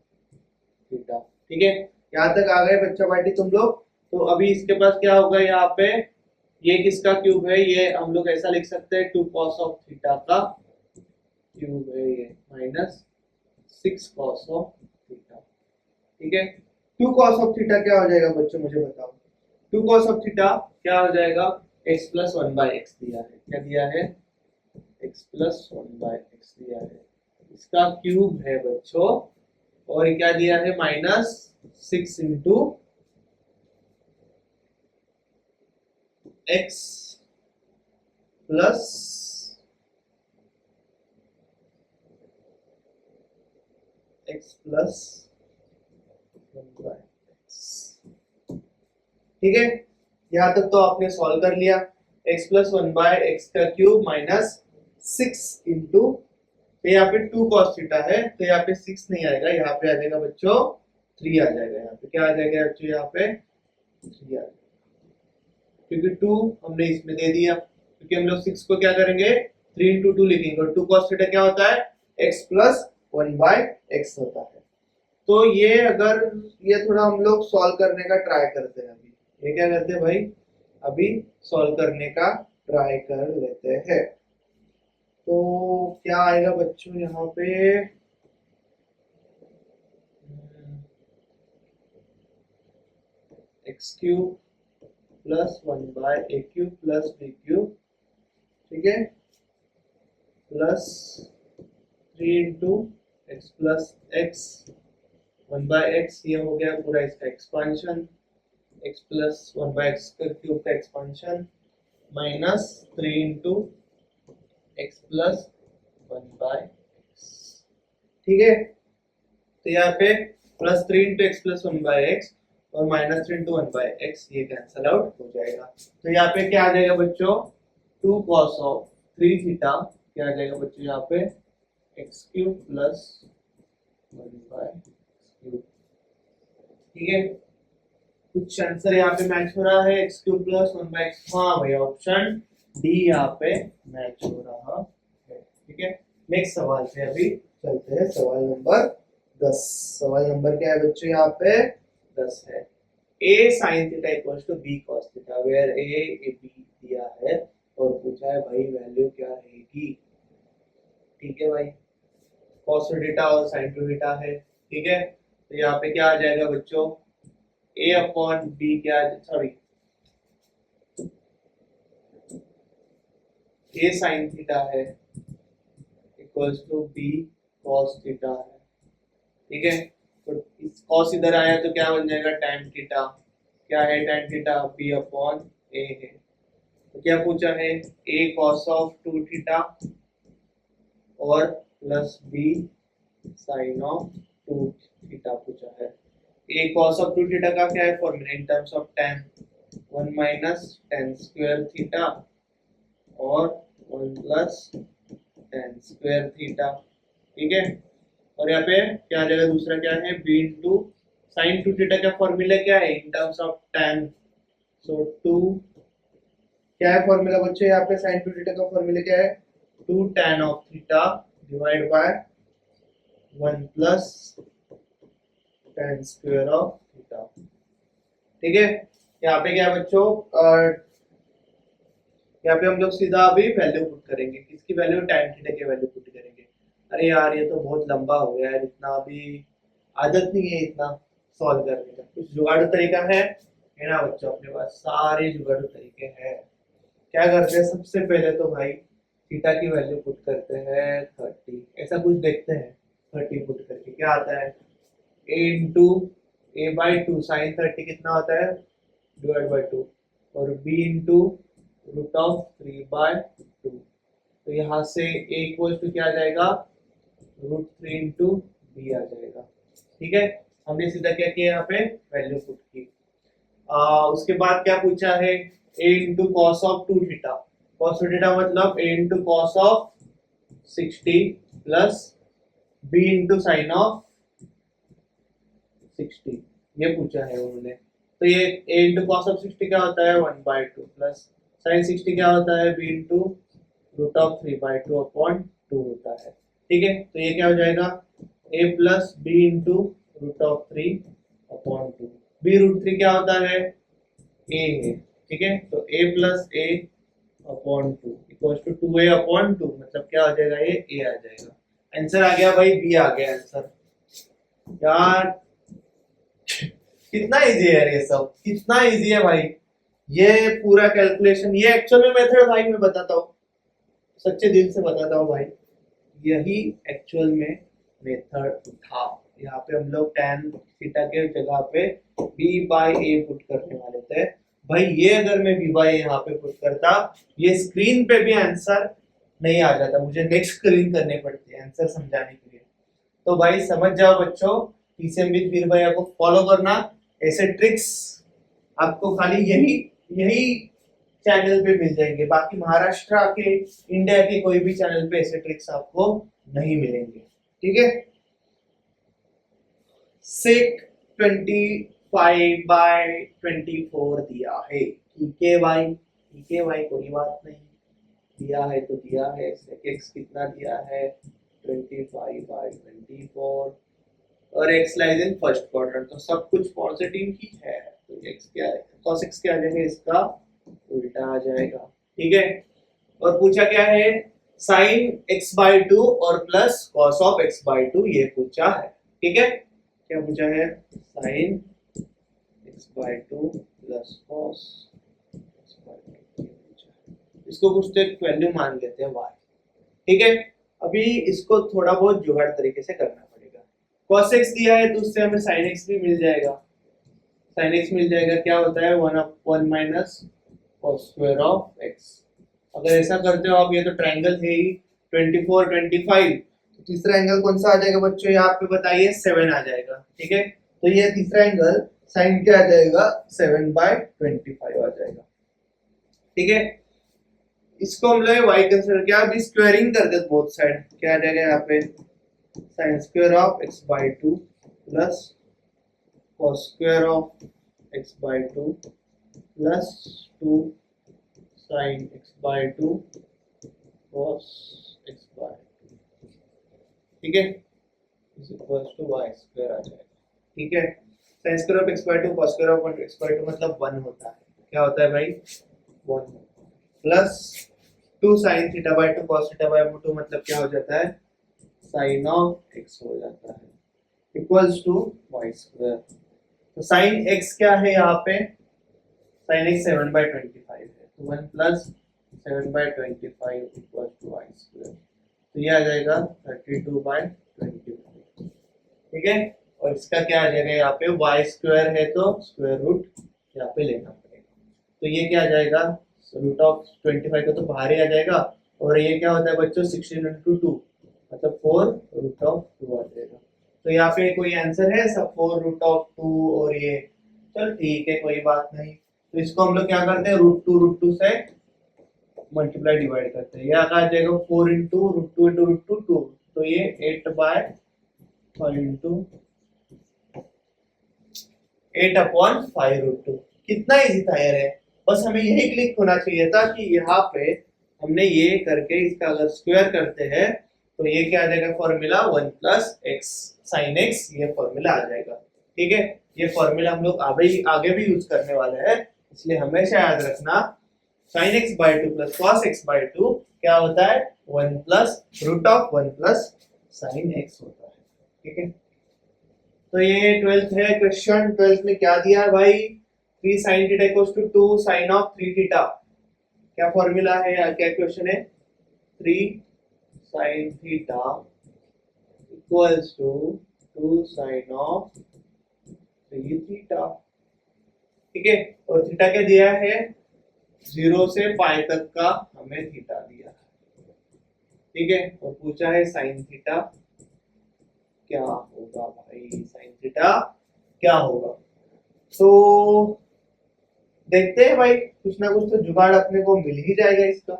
theta. ठीक है, यहाँ तक आ गए बच्चा पार्टी तुम लोग। तो अभी इसके पास क्या होगा यहाँ पे ये किसका क्यूब है, ये हम लोग ऐसा लिख सकते हैं 2 cos ऑफ थीटा का क्यूब है ये माइनस 6 cos ऑफ थीटा। ठीक है, 2 cos ऑफ थीटा क्या हो जाएगा बच्चों मुझे बताओ 2 cos ऑफ थीटा क्या हो जाएगा x प्लस 1/x दिया है, क्या दिया है x प्लस 1/x दिया है, इसका क्यूब है बच्चों, और ये क्या दिया है minus 6 into x plus x plus 1/x। ठीक है, यहां तक तो आपने सॉल्व कर लिया। x प्लस 1/x का क्यूब माइनस 6 इंटू यहाँ पे 2 cos थीटा है, तो यहाँ पे 6 नहीं आएगा, यहाँ पे आ जाएगा बच्चों 3 आ जाएगा। यहाँ पे क्या आ जाएगा बच्चों यहाँ पे 3 आ जाएगा, क्योंकि 2 हमने इसमें दे दिया, क्योंकि हम लोग 6 को क्या करेंगे 3 इंटू 2 लिखेंगे, और 2 cos थीटा क्या होता है x प्लस 1/x होता है। तो ये अगर ये थोड़ा हम लोग सॉल्व करने का ट्राई करते हैं, अभी ये क्या करते हैं भाई अभी सॉल्व करने का ट्राई कर लेते हैं। तो क्या आएगा बच्चों यहाँ पे x cube plus 1/a cube plus b cube, ठीक है, plus 3 into x plus x 1/x, ये हो गया पूरा इसका एक्सपांशन, x प्लस 1/x का क्यूब का expansion minus 3 into x plus 1/x। ठीक है, तो यहाँ पे plus 3 into x plus 1/x और माइनस 3 इंटू 1/x ये कैंसल आउट हो जाएगा। तो यहाँ पे क्या आ जाएगा बच्चों 2 cos ऑफ 3 थीटा क्या आ जाएगा बच्चों यहाँ पे x क्यूब प्लस 1/x। ठीक है, कुछ आंसर यहाँ पे मैच हो रहा है x क्यूब प्लस 1/x, हाँ भैया ऑप्शन डी यहाँ पे मैच हो रहा है। ठीक है, नेक्स्ट सवाल पे अभी चलते हैं, सवाल नंबर 10। सवाल नंबर क्या है बच्चों यहाँ पे 10 है। a sin theta equals to b cos theta where a b दिया है और पूछा है भाई वैल्यू क्या रहेगी। ठीक है भाई, cos थीटा और sin थीटा है। ठीक है, तो यहाँ पे क्या आ जाएगा बच्चों a अपॉन b क्या सॉरी a sin थीटा है equals to b cos theta है। ठीक है, तो इस cos इधर आया तो क्या बन जाएगा tan थीटा, क्या है tan theta b upon a है। तो क्या पूछा है a cos ऑफ 2 थीटा और plus b sin of 2 theta पूछा है। a cos ऑफ 2 थीटा का क्या है formula in terms of tan 1 minus tan square theta और 1 प्लस tan स्क्वायर थीटा। ठीक है, और यहाँ पे क्या आ जाएगा दूसरा क्या है b इंटू साइन 2 थीटा का फॉर्मूला क्या है इन टर्म्स ऑफ tan, सो 2 क्या है फॉर्मूला बच्चों यहाँ पे साइन 2 थीटा का फॉर्मूला क्या है 2 tan of theta divide by 1 plus tan square of theta. ठीक है, यहाँ पे क्या है बच्चों यहाँ पे हम लोग सीधा अभी वैल्यू पुट करेंगे, किसकी वैल्यू tan थीटा की वैल्यू पुट करेंगे। अरे यार ये तो बहुत लंबा हो गया है, इतना अभी आदत नहीं है इतना सॉल्व करने का, कुछ जुगाड़ू तरीका है है ना बच्चों, अपने पास सारे जुगाड़ू तरीके हैं। क्या करते हैं, सबसे पहले तो भाई थीटा की वैल्यू पुट करते हैं 30, ऐसा कुछ देखते हैं। 30 पुट करके क्या आता है, a इंटू a/2 साइन 30 कितना होता है, डिवाइड बाय 2, और b इंटू रूट ऑफ 3/2। तो यहाँ से a इक्वल टू क्या आ जाएगा, √3 इंटू बी आ जाएगा। ठीक है, हमने सीधा क्या किया, यहाँ पे वैल्यू पुट की। उसके बाद क्या पूछा है, a into cos of 2 theta. Cos 2 theta मतलब a into cos of 60 plus b into sine of 60, ये पूछा है उन्होंने। तो ये a इंटू कॉस ऑफ 60 क्या होता है, 1/2 प्लस साइन 60 क्या होता है, b into root of 3/2 upon 2 होता है। ठीक है, तो ये क्या हो जाएगा, a plus b into root of 3 upon 2। b √3 क्या होता है, a है। ठीक है, तो a plus a upon 2 equals to 2a upon 2, मतलब क्या हो जाएगा, ये a आ जाएगा। आंसर आ गया भाई, b आ गया आंसर। यार कितना इजी है ये सब, कितना इजी है भाई ये पूरा कैलकुलेशन। ये एक्चुअल में मेथड भाई मैं बताता हूँ, सच्चे दिल से बताता हूँ भाई, यही एक्चुअल में मेथड था। यहाँ पे हम लोग tan थीटा के जगह पे b/a पुट करने वाले थे भाई। ये अगर मैं b/a यहाँ पे पुट करता, ये स्क्रीन पे भी आंसर नहीं आ जाता, मुझे नेक्स्ट स्क्रीन करने पड़ती है आंसर समझाने के लिए। तो भाई समझ जाओ बच्चों, TCM विद वीर भैया को फॉलो करना। ऐसे ट्रिक्स आपको खाली यही चैनल पे मिल जाएंगे, बाकी महाराष्ट्र के, इंडिया के कोई भी चैनल पे ऐसे ट्रिक्स आपको नहीं मिलेंगे। ठीक है, सेक 25/24 दिया है, ठीक है भाई, ठीक है भाई, कोई बात नहीं, दिया है तो दिया है। सेक एक्स कितना दिया है, 25/24, और x lies in first quadrant, तो सब कुछ पॉजिटिव ही है। तो x क्या है, cos x क्या आ जाएगा, इसका उल्टा आ जाएगा। ठीक है, और पूछा क्या है, sin x/2 और प्लस cos ऑफ x/2, ये पूछा है। ठीक है, क्या पूछा है, sin x/2 plus cos x/2, इसको कुछ तो एक वैल्यू मान लेते हैं y। ठीक है, अभी इसको थोड़ा बहुत जुगाड़ तरीके से करना पड़ेगा। cos x दिया है तो उससे हमें sin x भी मिल जाएगा। sin x मिल जाएगा, क्या होता है, 1 minus cos square of x। अगर ऐसा करते हो आप, ये तो ट्रायंगल है ही 24 25, तो तीसरा एंगल कौन सा आ जाएगा बच्चों, यहाँ पे बताइए, 7 आ जाएगा। ठीक है, तो ये तीसरा एंगल sin क्या आ जाएगा, 7/25 आ जाएगा। ठीक है, इसको हम लोग y कंसीडर किया, अभी स्क्वायरिंग कर देते बोथ साइड, क्या आ जाएगा यहाँ पे, sin square of x/2 plus cos square of x/2 plus 2 sin x/2 cos x/2। ठीक है, is equals to y square आ जाएगा। ठीक है, sin square of x/2 cos square of x/2 मतलब 1 होता है। क्या होता है भाई, 1 प्लस 2 sin θ/2 cos θ/2 मतलब क्या हो जाता है, sin ऑफ x हो जाता है, इक्वल्स टू y स्क्वायर। तो sin x क्या है यहाँ पे, sin x 7/25 है, तो 1 plus 7/25 equals to y square. तो ये आ जाएगा 32/25। ठीक है, और इसका क्या आ जाएगा, यहाँ पे y स्क्वायर है तो स्क्वायर रूट यहाँ पे लेना पड़ेगा। तो ये क्या आ जाएगा, रूट ऑफ 25 का तो बाहर ही आ जाएगा, और ये क्या होता है बच्चों, 16 into 2 मतलब 4 रूट ऑफ 2 आ जाएगा। तो यहाँ पे कोई आंसर है सब 4 रूट ऑफ 2, और ये चल ठीक है कोई बात नहीं। तो इसको हम लोग क्या करते हैं, √2 से मल्टीप्लाई डिवाइड करते हैं, यह आ जाएगा 4 इंटू √2 इंटू √2, तो ये 8/5 इंटू 8/5 √2। कितना इजी था यार, बस हमें यही क्लिक होना चाहिए था कि यहाँ पे हमने ये करके इसका अगर स्क्वायर करते हैं तो ये क्या आ जाएगा, formula 1 plus x sin x, ये फॉर्मूला आ जाएगा। ठीक है, ये फॉर्मूला हम लोग आगे भी यूज करने वाले हैं, इसलिए हमेशा याद रखना sin x/2 plus cos x/2 क्या होता है, 1 plus root of 1 plus sin x होता है। ठीक है, तो ये 12th है क्वेश्चन। 12th में क्या दिया है भाई, 3 sin theta equals to 2 sin of 3 theta. क्या फॉर्मूला है या क्या क्वेश्चन है? 3 sin theta equals to 2 sin of 3 theta. ठीक है, और थीटा क्या दिया है? 0 से पाई तक का हमें थीटा दिया है। ठीक है, और पूछा है साइन थीटा क्या होगा भाई, साइन थीटा क्या होगा। तो देखते हैं भाई, कुछ ना कुछ तो जुगाड़ अपने को मिल ही जाएगा इसका।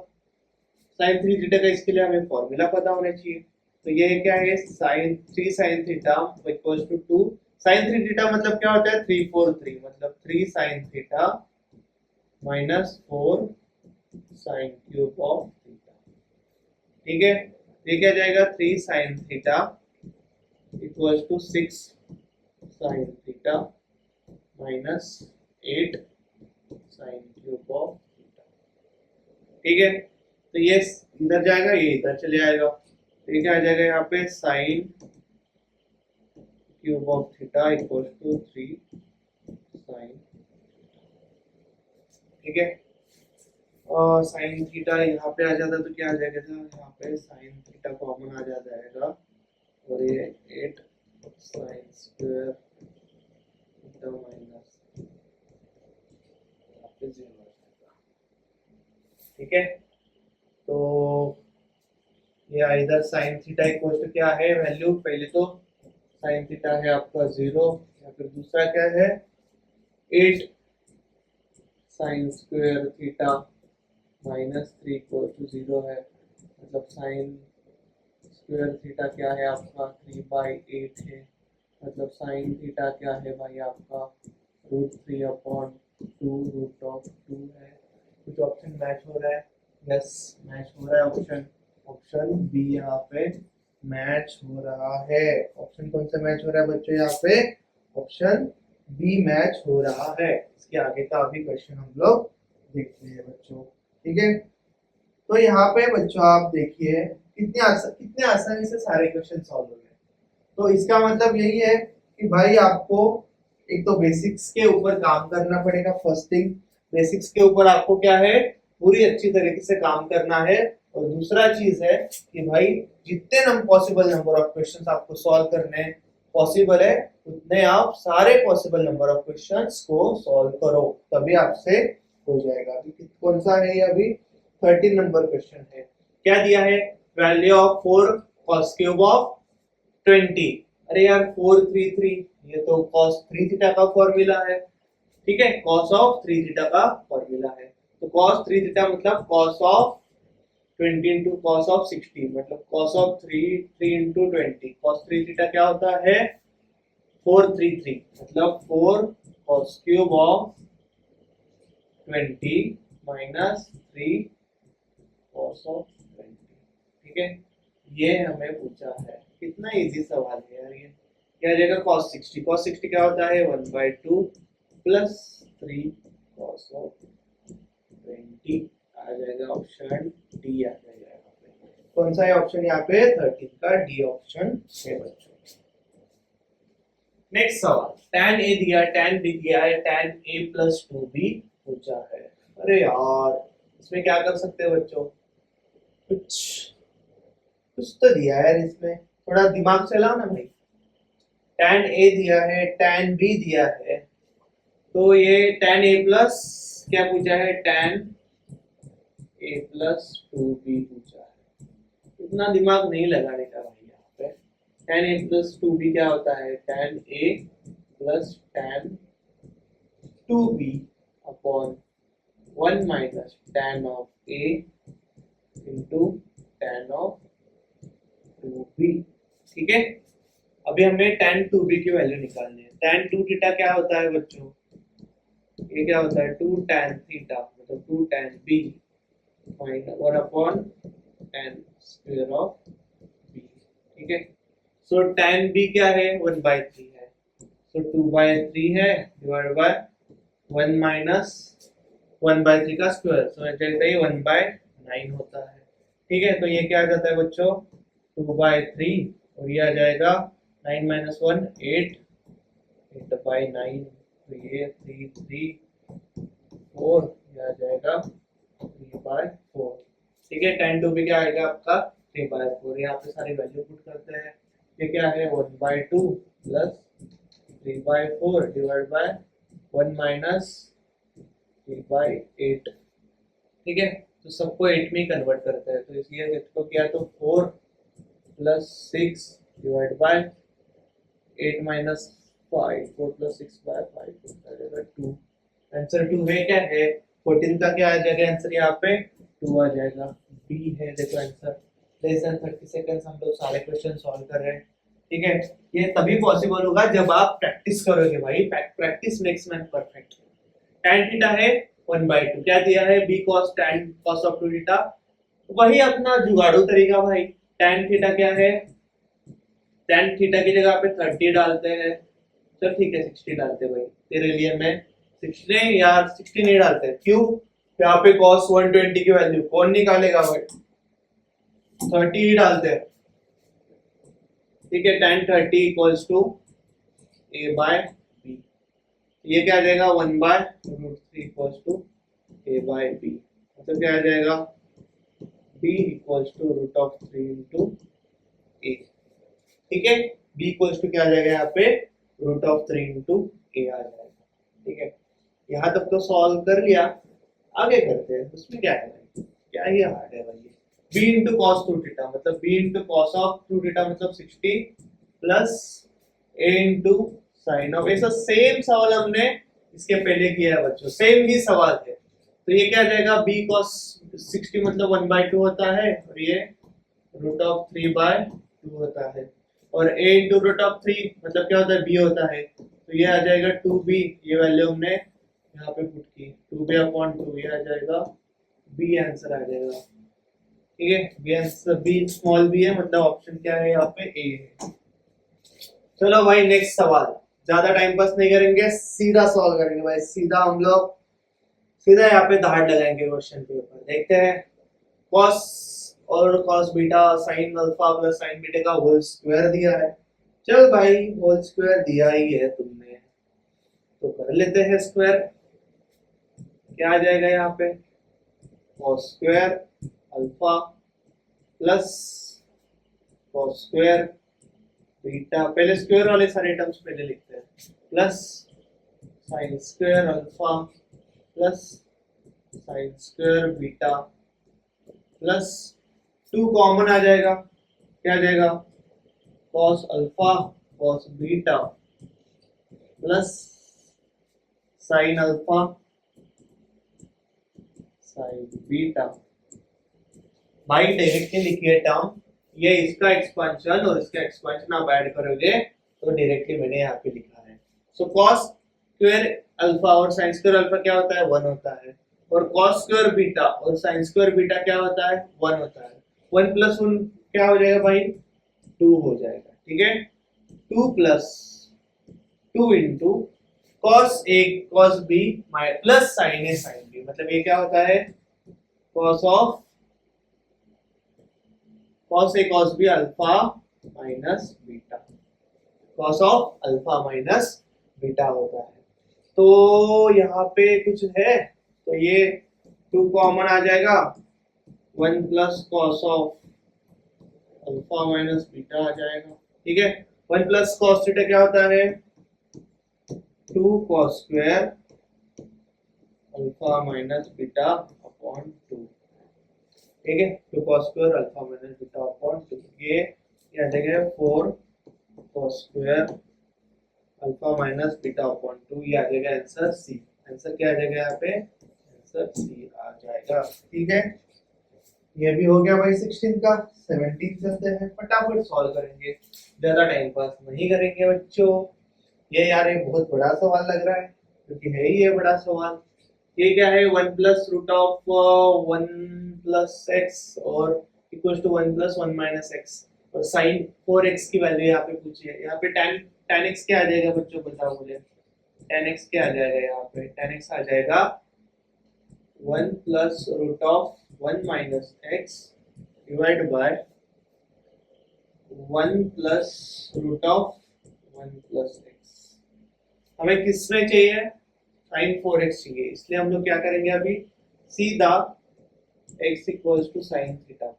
साइन 3 थीटा का इसके लिए हमें फॉर्मूला पता होना चाहिए। तो ये क्या है? Sine 3 sine theta equals to 2 sine 3 theta मतलब क्या होता है? 3 4 3 मतलब 3 sine theta minus 4 sine cube of theta. ठीक है, ये क्या जाएगा? 3 sine theta equals to 6 sine theta minus 8 sine cube of theta. ठीक है, तो ये इधर जाएगा, ये इधर चले आएगा, तो ये क्या आ जाएगा यहाँ पे? Sine cube of theta equals to 3 sine. ठीक है, और साइन थीटा यहाँ पे आ जाता तो क्या आ जाएगा था? यहाँ पे साइन थीटा कॉमन आ जाएगा और ये 8 साइन स्क्वायर थीटा माइनस यहाँ पे 0 आ जाएगा। ठीक है, तो ये इधर साइन थीटा इक्वल टू क्या है वैल्यू? पहले तो साइन थीटा है आपका 0, या फिर दूसरा क्या है? 8 sine square theta minus 3 equal to 0 है, मतलब साइन स्क्वायर थीटा क्या है आपका? 3/8 है, मतलब साइन थीटा क्या है भाई आपका? √3/2 रूट ऑफ 2 है। कुछ ऑप्शन मैच हो रहा है? यस, मैच हो रहा है ऑप्शन। ऑप्शन बी यहाँ पे मैच हो रहा है। ऑप्शन कौन सा मैच हो रहा है बच्चों यहाँ पे? ऑप्शन बी मैच हो रहा है। इसके आगे का अभी क्वेश्चन हम लोग देखते हैं बच्चों। ठीक है, तो यहाँ पे बच्चों आप देखिए कितने आसानी से सारे क्वेश्चन सॉल्व हो गए। तो इसका मतलब यही है कि भाई आपको एक तो बेसिक्स के ऊपर काम करना पड़ेगा। फर्स्ट थिंग, बेसिक्स के ऊपर आपको क्या है? पूरी अच्छी तरीके से काम करना है। और दूसरा चीज है कि भाई जितने पॉसिबल नंबर ऑफ क्वेश्चंस आपको सॉल्व करने पॉसिबल है, उतने आप सारे पॉसिबल नंबर ऑफ क्वेश्चंस को सॉल्व करो, तभी आपसे हो जाएगा। अभी कौन सा है ये? अभी 13 नंबर क्वेश्चन है। क्या दिया है? Value of 4 cos cube of 20। अरे यार 433, ये तो cos 3 थीटा का फॉर्मूला है। ठीक है, cos ऑफ 3 थीटा का फॉर्मूला है। तो cos 3 थीटा मतलब cos of 20 into cos of 60 मतलब cos of 3 into 20। cos 3 theta क्या होता है? 433 मतलब 4 cos cube of 20 minus 3 cos of 20। ठीक है, ये हमें पूछा है। कितना इजी सवाल है यार ये। क्या आ जाएगा? cos 60। cos 60 क्या होता है? 1/2 प्लस 3 cos of 20 आ जाएगा। ऑप्शन डी आ जाएगा यहाँ पे। कौन सा है ऑप्शन यहाँ पे? 13 का डी ऑप्शन है बच्चों। नेक्स्ट सवाल, tan a दिया, tan b दिया है, tan a प्लस 2b पूछा है। अरे यार इसमें क्या कर सकते हैं बच्चों? कुछ तो दिया है यार, इसमें थोड़ा दिमाग चलाओ ना भाई। tan a दिया है, tan b दिया है, तो ये tan a प्लस क्या पूछा है? tan a प्लस 2b पूछा है। इतना दिमाग नहीं लगाने का भाई यहाँ पे। tan a प्लस 2b क्या होता है? tan a plus tan 2b upon 1 minus tan of a into tan of 2b। ठीक है, अभी हमें tan 2b की वैल्यू निकालनी है। tan 2 थीटा क्या होता है बच्चों? ये क्या होता है? 2 tan थीटा मतलब 2 tan b minus 1 upon tan square of b। ठीक है, सो tan b क्या है? 1/3 है, सो 2/3 है डिवाइड बाय 1 माइनस 1/3 का स्क्वायर, सो ये 1/9 होता है। ठीक है, तो ये क्या आ जाता है बच्चों? 2/3 और ये आ जाएगा 9 - 1 8 8/9, तो ये 3 3 4 ये आ जाएगा 3/4। ठीक है, tan टू भी क्या आएगा आपका 3/4। यहाँ पे सारी वैल्यू पुट करते हैं। ये क्या है 1/2 प्लस 3/4 डिवाइड बाय 1 माइनस 3/8। ठीक है, तो सबको 8 में कन्वर्ट करते हैं, तो इसलिए इसको किया तो 4 plus 6 divide by 8 minus 5, 4 plus 6 by 5 जाएगा 2। आंसर 2 है क्या है 14 का क्या आ जाएगा आंसर यहाँ पे 2 आ जाएगा। बी है देखो आंसर। लेस देन 30 सेकंड्स हम लोग सारे क्वेश्चन सॉल्व कर रहे हैं। ठीक है, ये तभी पॉसिबल होगा जब आप प्रैक्टिस करोगे भाई। Practice makes man perfect. tan theta है 1/2, क्या दिया है b cos ऑफ 2 थीटा। वही अपना जुगाड़ू तरीका भाई। tan थीटा क्या है, tan थीटा की जगह पे 30 डालते हैं। चल ठीक है 60 डालते हैं भाई, तेरे लिए मैं 60 नहीं यार 60 नहीं डालते। क्यों, यहाँ पे cos 120 की वैल्यू कौन निकालेगा भाई, 30 ही डालते हैं। ठीक है, tan 30 equals to a by b। ये क्या आ जाएगा 1/√3 equals to a by b। मतलब क्या आ जाएगा b equals to √3 into a। ठीक है, b इक्वल्स टू क्या आ जाएगा यहाँ पे √3 इंटू a आ जाएगा। ठीक है, यहाँ तक तो सॉल्व कर लिया, आगे करते हैं। उसमें क्या है भाई, क्या ही हार्ड है भाई। b इंटू कॉस 2 थीटा मतलब b into cos of 2 theta मतलब 60 plus a into sine of. ऐसा सेम सवाल हमने इसके पहले किया है बच्चों, सेम ही सवाल है। तो ये क्या आ जाएगा b cos 60 मतलब 1/2 होता है और ये √3/2 होता है और a इंटू √3 मतलब क्या होता है b होता है। तो ये आ जाएगा 2b, ये वैल्यू हमने यहाँ पे पुट की 2b/2, ये आ जाएगा b आंसर आ जाएगा। ठीक है, b answer b small b है मतलब ऑप्शन क्या है यहाँ पे a है। चलो भाई नेक्स्ट सवाल, ज्यादा टाइम पास नहीं करेंगे, सीधा सॉल्व करेंगे भाई। सीधा हम लोग सीधा यहाँ पे धाड़ लगाएंगे क्वेश्चन के ऊपर। देखते हैं cos और cos beta sin alpha plus sin beta का होल स्क्वायर दिया है। चल भाई होल स्क्वायर दिया ही है तुमने तो कर लेते हैं स्क्वायर। क्या आ जाएगा यहाँ पे cos square alpha plus cos square beta, पहले स्क्वायर वाले सारे टर्म्स पहले लिखते हैं, plus sin square alpha plus sin square beta plus 2 common आ जाएगा, क्या आ जाएगा cos alpha cos beta plus sin alpha sin beta. भाई डायरेक्टली लिखिए टर्म, ये इसका एक्सपेंशन और इसका एक्सपेंशन आप ऐड करोगे तो डायरेक्टली मैंने यहाँ पे लिखा है। सो cos स्क्वायर अल्फा और sin स्क्वायर अल्फा क्या होता है 1 होता है और cos स्क्वायर बीटा और sin स्क्वायर बीटा क्या होता है 1 होता है। 1 प्लस 1 क्या हो जाएगा भाई 2 हो जाएगा। ठीक है, 2 plus 2 into cos a cos b plus sin a sin b मतलब ये क्या होता है cos of cos a cos b alpha minus beta, cos of alpha minus beta होता है। तो यहाँ पे कुछ है तो ये 2 कॉमन आ जाएगा, 1 plus cos of alpha minus beta आ जाएगा। ठीक है, 1 प्लस cos थीटा क्या होता है 2 cos square alpha minus beta upon 2। ठीक है, 2 cos square alpha minus beta upon 2, ये आ जाएगा 4 cos square alpha minus beta upon 2, ये आ जाएगा आंसर सी। आंसर क्या आ जाएगा यहाँ पे आंसर सी आ जाएगा। ठीक है, ये भी हो गया भाई 16 का। 17 चलते हैं, फटाफट सॉल्व करेंगे, ज्यादा टाइम पास नहीं करेंगे बच्चों। ये यार ये बहुत बड़ा सवाल लग रहा है क्योंकि है ही ये बड़ा सवाल। ये क्या है 1 plus root of 1 plus X और equal to 1 plus 1 minus X और साइन 4x की वैल्यू यहाँ पे पूछी है। यहाँ पे tan x क्या आ जाएगा बच्चों बताओ मुझे, tan x क्या आ जाएगा यहाँ पे tan x आ जाएगा 1 plus root of 1 minus x divide by 1 plus root of 1 plus x. हमें किस में चाहिए sin 4x चाहिए, इसलिए हम लोग क्या करेंगे अभी सीधा x equals to sine theta,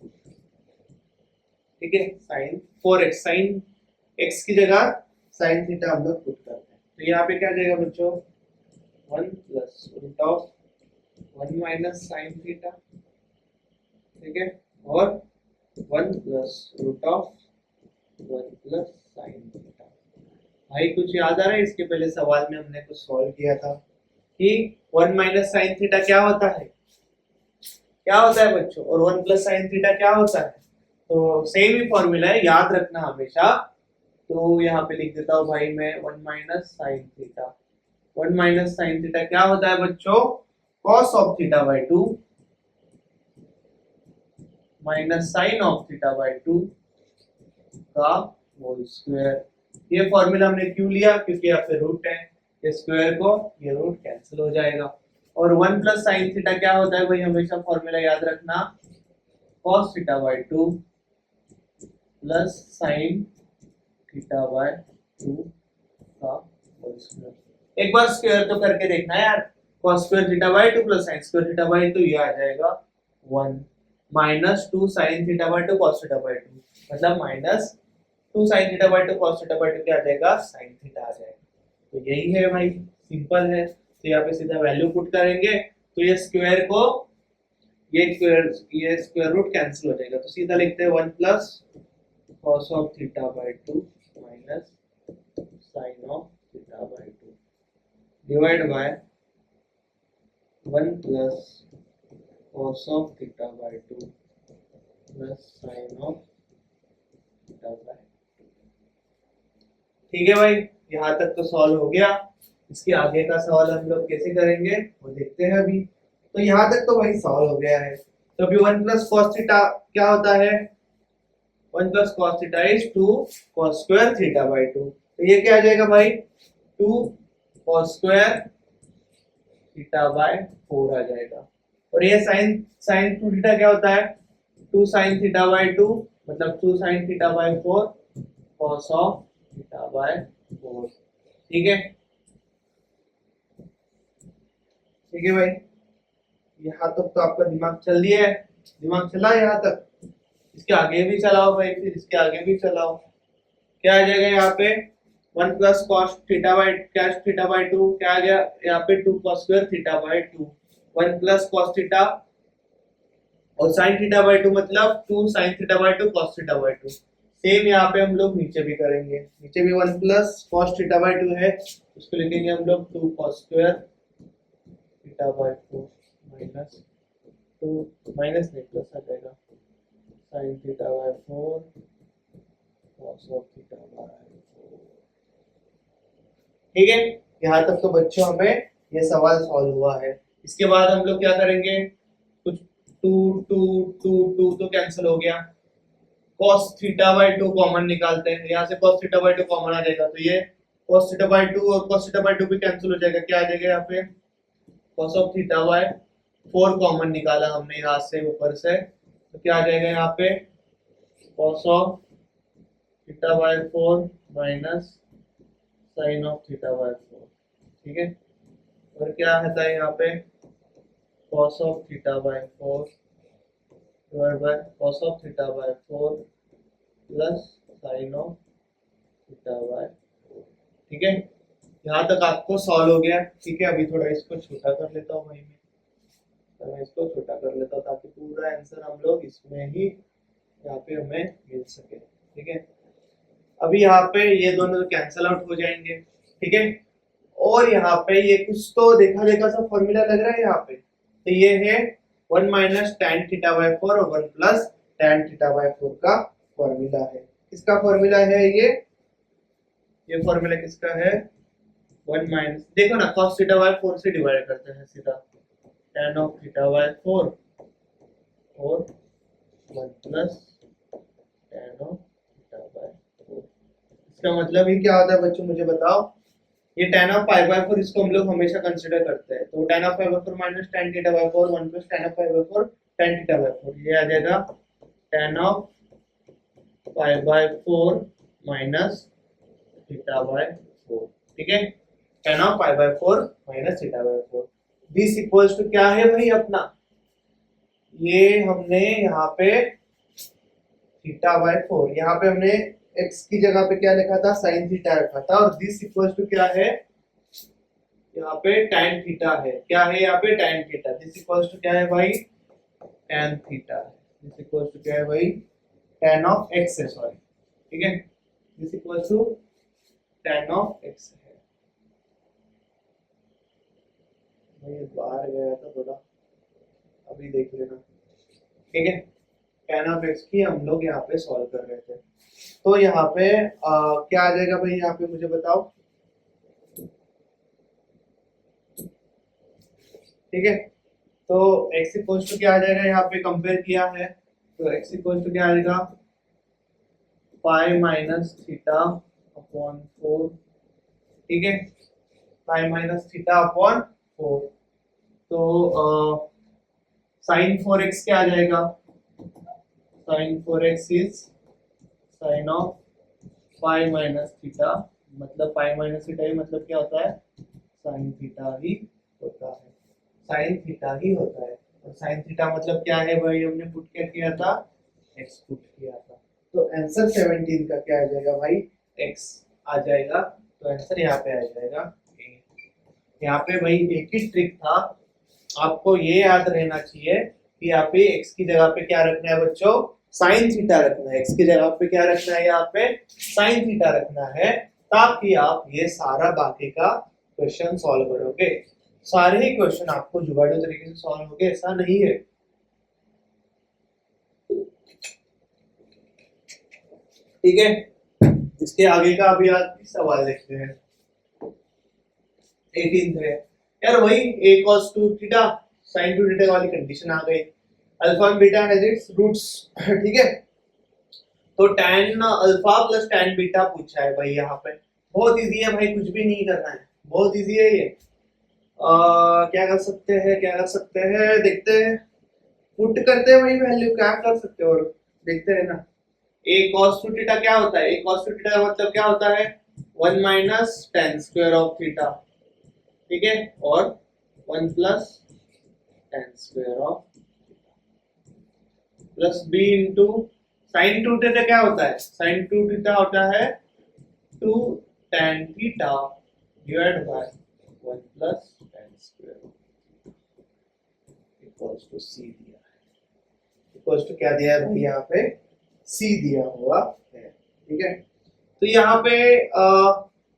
ठीक है, sin 4x, sin x की जगह sin थीटा हम लोग पुट करते हैं, तो यहाँ पे क्या आ जाएगा बच्चों 1 plus root of 1 minus sine theta, ठीक है, और 1 plus root of 1 plus sine theta. भाई कुछ याद आ रहा है, इसके पहले सवाल में हमने कुछ सॉल्व किया था कि 1 माइनस साइन थीटा क्या होता है, क्या होता है बच्चों, और 1 प्लस साइन थीटा क्या होता है, तो सेम ही फॉर्मूला है, याद रखना हमेशा। तो यहाँ पे लिख देता हूँ भाई मैं 1 minus sine theta, 1 minus sine theta क्या होता है बच्चों, cos of theta by 2 minus sine of theta by 2 का होल स्क्वायर। ये फॉर्मूला हमने क्यों लिया, क्योंकि यहाँ पे रूट है, ये स्क्वायर को ये रूट कैंसिल हो जाएगा, और 1 प्लस साइन थीटा क्या होता है भाई, हमेशा फॉर्मूला याद रखना, cos theta by 2 plus sine theta by 2 का होल स्क्वायर। एक बार स्क्वायर तो करके देखना है यार, cos square theta bye 2 plus sin square theta bye 2, ये आ जाएगा 1 minus 2 sin theta by 2 cos theta by 2, मतलब minus 2 sin theta by 2 cos theta by 2 क्या आ जाएगा, sin थीटा आ जाएगा। तो यही है भाई, सिंपल है। तो यहाँ पे सीधा वैल्यू पुट करेंगे, तो ये स्क्वायर को ये स्क्वायर रूट कैंसिल हो जाएगा, तो सीधा लिखते हैं 1 plus cos of theta by 2 minus sin of theta by 2 divide by 1 plus cos of theta by 2 plus sin of theta by 2। ठीक है भाई, यहाँ तक तो सॉल्व हो गया। इसके आगे का सवाल हम लोग कैसे करेंगे वो देखते हैं अभी। तो यहाँ तक तो भाई सॉल्व हो गया है। तो अभी 1 प्लस cos थीटा क्या होता है, 1 plus cos theta is 2 cos square theta bye 2, तो ये क्या आ जाएगा भाई 2 cos स्क्वायर थीटा बाय 4 आ जाएगा। और ये sin 2 थीटा क्या होता है 2 sin थीटा बाय 2, मतलब 2 sin theta by 4 cos of theta by 4। ठीक है, ठीक है भाई, यहाँ तक तो आपका दिमाग चल दिया है, दिमाग चला यहाँ तक, इसके आगे भी चलाओ भाई, फिर इसके आगे भी चलाओ। क्या आ जाएगा यहाँ पे 1 plus cos theta by theta by 2 क्या आ गया यहाँ पे 2 cos square theta bye 2, 1 plus cos theta और sin थीटा बाय 2 मतलब 2 sin theta by 2 cos theta by 2। Same यहाँ पे हम लोग नीचे भी करेंगे, नीचे भी 1 प्लस cos थीटा बाय 2 है, उसको लिखेंगे हम लोग 2 cos square theta by 4 minus 2 minus नहीं प्लस आ जाएगा sin theta by 4 cos of theta by 4। ठीक है, यहाँ तक तो बच्चों हमें ये सवाल सॉल्व हुआ है। इसके बाद हम लोग क्या करेंगे, कुछ 2 2 2 2 तो कैंसिल हो गया, cos थीटा बाय 2 कॉमन निकालते हैं, यहाँ से cos थीटा बाय 2 कॉमन आ जाएगा, तो ये cos थीटा बाय 2 और cos थीटा बाय 2 भी कैंसिल हो जाएगा, क्या आ जाएगा यहाँ पे cos of theta by 4 common निकाला हमने यहाँ से ऊपर से, तो क्या आ जाएगा यहाँ पे cos of theta by 4 minus sin of theta by 4। ठीक है, और क्या आता है यहाँ पे cos of theta by 4 divide by cos of theta by 4 plus sin of theta by 4। ठीक है, यहाँ तक आपको सॉल्व हो गया। ठीक है, अभी थोड़ा इसको छोटा कर लेता हूँ भाई मैं, तो मैं इसको छोटा कर लेता हूँ ताकि पूरा आंसर हम लोग इसमें ही यहाँ पे हमें मिल सके। ठीक है, अभी यहाँ पे ये दोनों कैंसल आउट हो जाएंगे। ठीक है, और यहाँ पे ये कुछ तो देखा देखा सा फॉर्मूला लग रहा है यहाँ पे, तो ये है 1 माइनस tan थीटा बाय 4 और 1 प्लस tan थीटा बाय 4 का फॉर्मूला है। किसका फॉर्मूला है ये फॉर्मूला किसका है 1 माइनस, देखो ना cos थीटा बाय 4 से डिवाइड करते हैं सीधा, tan ऑफ थीटा बाय 4 और 1 plus tan of theta by 4। इसका मतलब ही क्या होता है बच्चों, मुझे बताओ। ये tan ऑफ पाई बाय 4 इसको हम लोग हमेशा कंसीडर करते हैं, तो tan of pi by 4 minus tan theta by 4 1 plus tan of pi by 4 tan theta by 4, ये आ जाएगा tan of pi by 4 minus theta by 4। ठीक है, tan of pi by 4 minus theta by 4। This equals to क्या है भाई अपना, ये हमने यहाँ पे थीटा बाय 4, यहाँ पे हमने x की जगह पे क्या लिखा था, साइन थीटा रखा था, और दिस इक्वल्स टू क्या है, यहाँ पे tan थीटा है। क्या है यहाँ पे, tan theta. This equals to क्या है भाई, tan थीटा है। दिस इक्वल्स टू क्या है भाई, tan ऑफ x है, सॉरी, ठीक है। This equals to tan of x है। मैं बाहर गया था थोड़ा, अभी देख लेना, ठीक है। tan ऑफ x की हम लोग यहाँ पे सॉल्व कर रहे थे, तो यहाँ पे क्या आ जाएगा भाई, यहाँ पे मुझे बताओ, ठीक है। तो x इक्वल्स टू क्या आ जाएगा, यहाँ पे कंपेयर किया है तो x इक्वल्स टू क्या आ जाएगा, पाई माइनस थीटा अपॉन 4, ठीक है, पाई माइनस थीटा अपॉन 4। तो साइन 4x क्या आ जाएगा, sine 4x is sine of pi minus theta, मतलब पाई माइनस थीटा ही मतलब क्या होता है, साइन थीटा ही होता है, साइन थीटा ही होता है। और साइन थीटा मतलब क्या है भाई, हमने पुट क्या किया था, x पुट किया था। तो आंसर 17 का क्या आ जाएगा भाई, x आ जाएगा। तो आंसर यहाँ पे आ जाएगा a। यहाँ पे भाई एक ही ट्रिक था, आपको ये याद रहना चाहिए कि यहाँ पे x की जगह पे क्या रखना है बच्चों, साइन थीटा रखना है। x की जगह पे क्या रखना है, यहाँ पे साइन थीटा रखना है, ताकि आप ये सारा बाकी का क्वेश्चन सॉल्व करोगे। सारे ही क्वेश्चन आपको जुगाड़ू तरीके से सॉल्व होंगे, ऐसा नहीं है, ठीक है। इसके आगे का अभी आज सवाल देखते हैं, 18 है यार, वही a cos 2 theta sin 2 theta वाली कंडीशन आ गई। Alpha and beta has its roots, ठीक है। तो tan alpha plus tan beta पूछा है भाई, यहाँ पे बहुत इजी है भाई, कुछ भी नहीं करना है, बहुत इजी है ये। क्या कर सकते हैं, क्या कर सकते हैं, देखते हैं, पुट करते हैं वही वैल्यू, क्या कर सकते हैं, और देखते हैं ना। a cos 2 थीटा क्या होता है, a cos 2 थीटा का मतलब क्या होता है, 1 minus tan square of theta, ठीक है, और 1 plus tan square of plus b into sine 2 theta क्या होता है, साइन 2 थीटा होता है 2 tan theta divide by 1 plus tan square equals to c दिया है, इक्वल्स टू क्या दिया है भाई, यहाँ पे c दिया हुआ है, ठीक है। तो यहाँ पे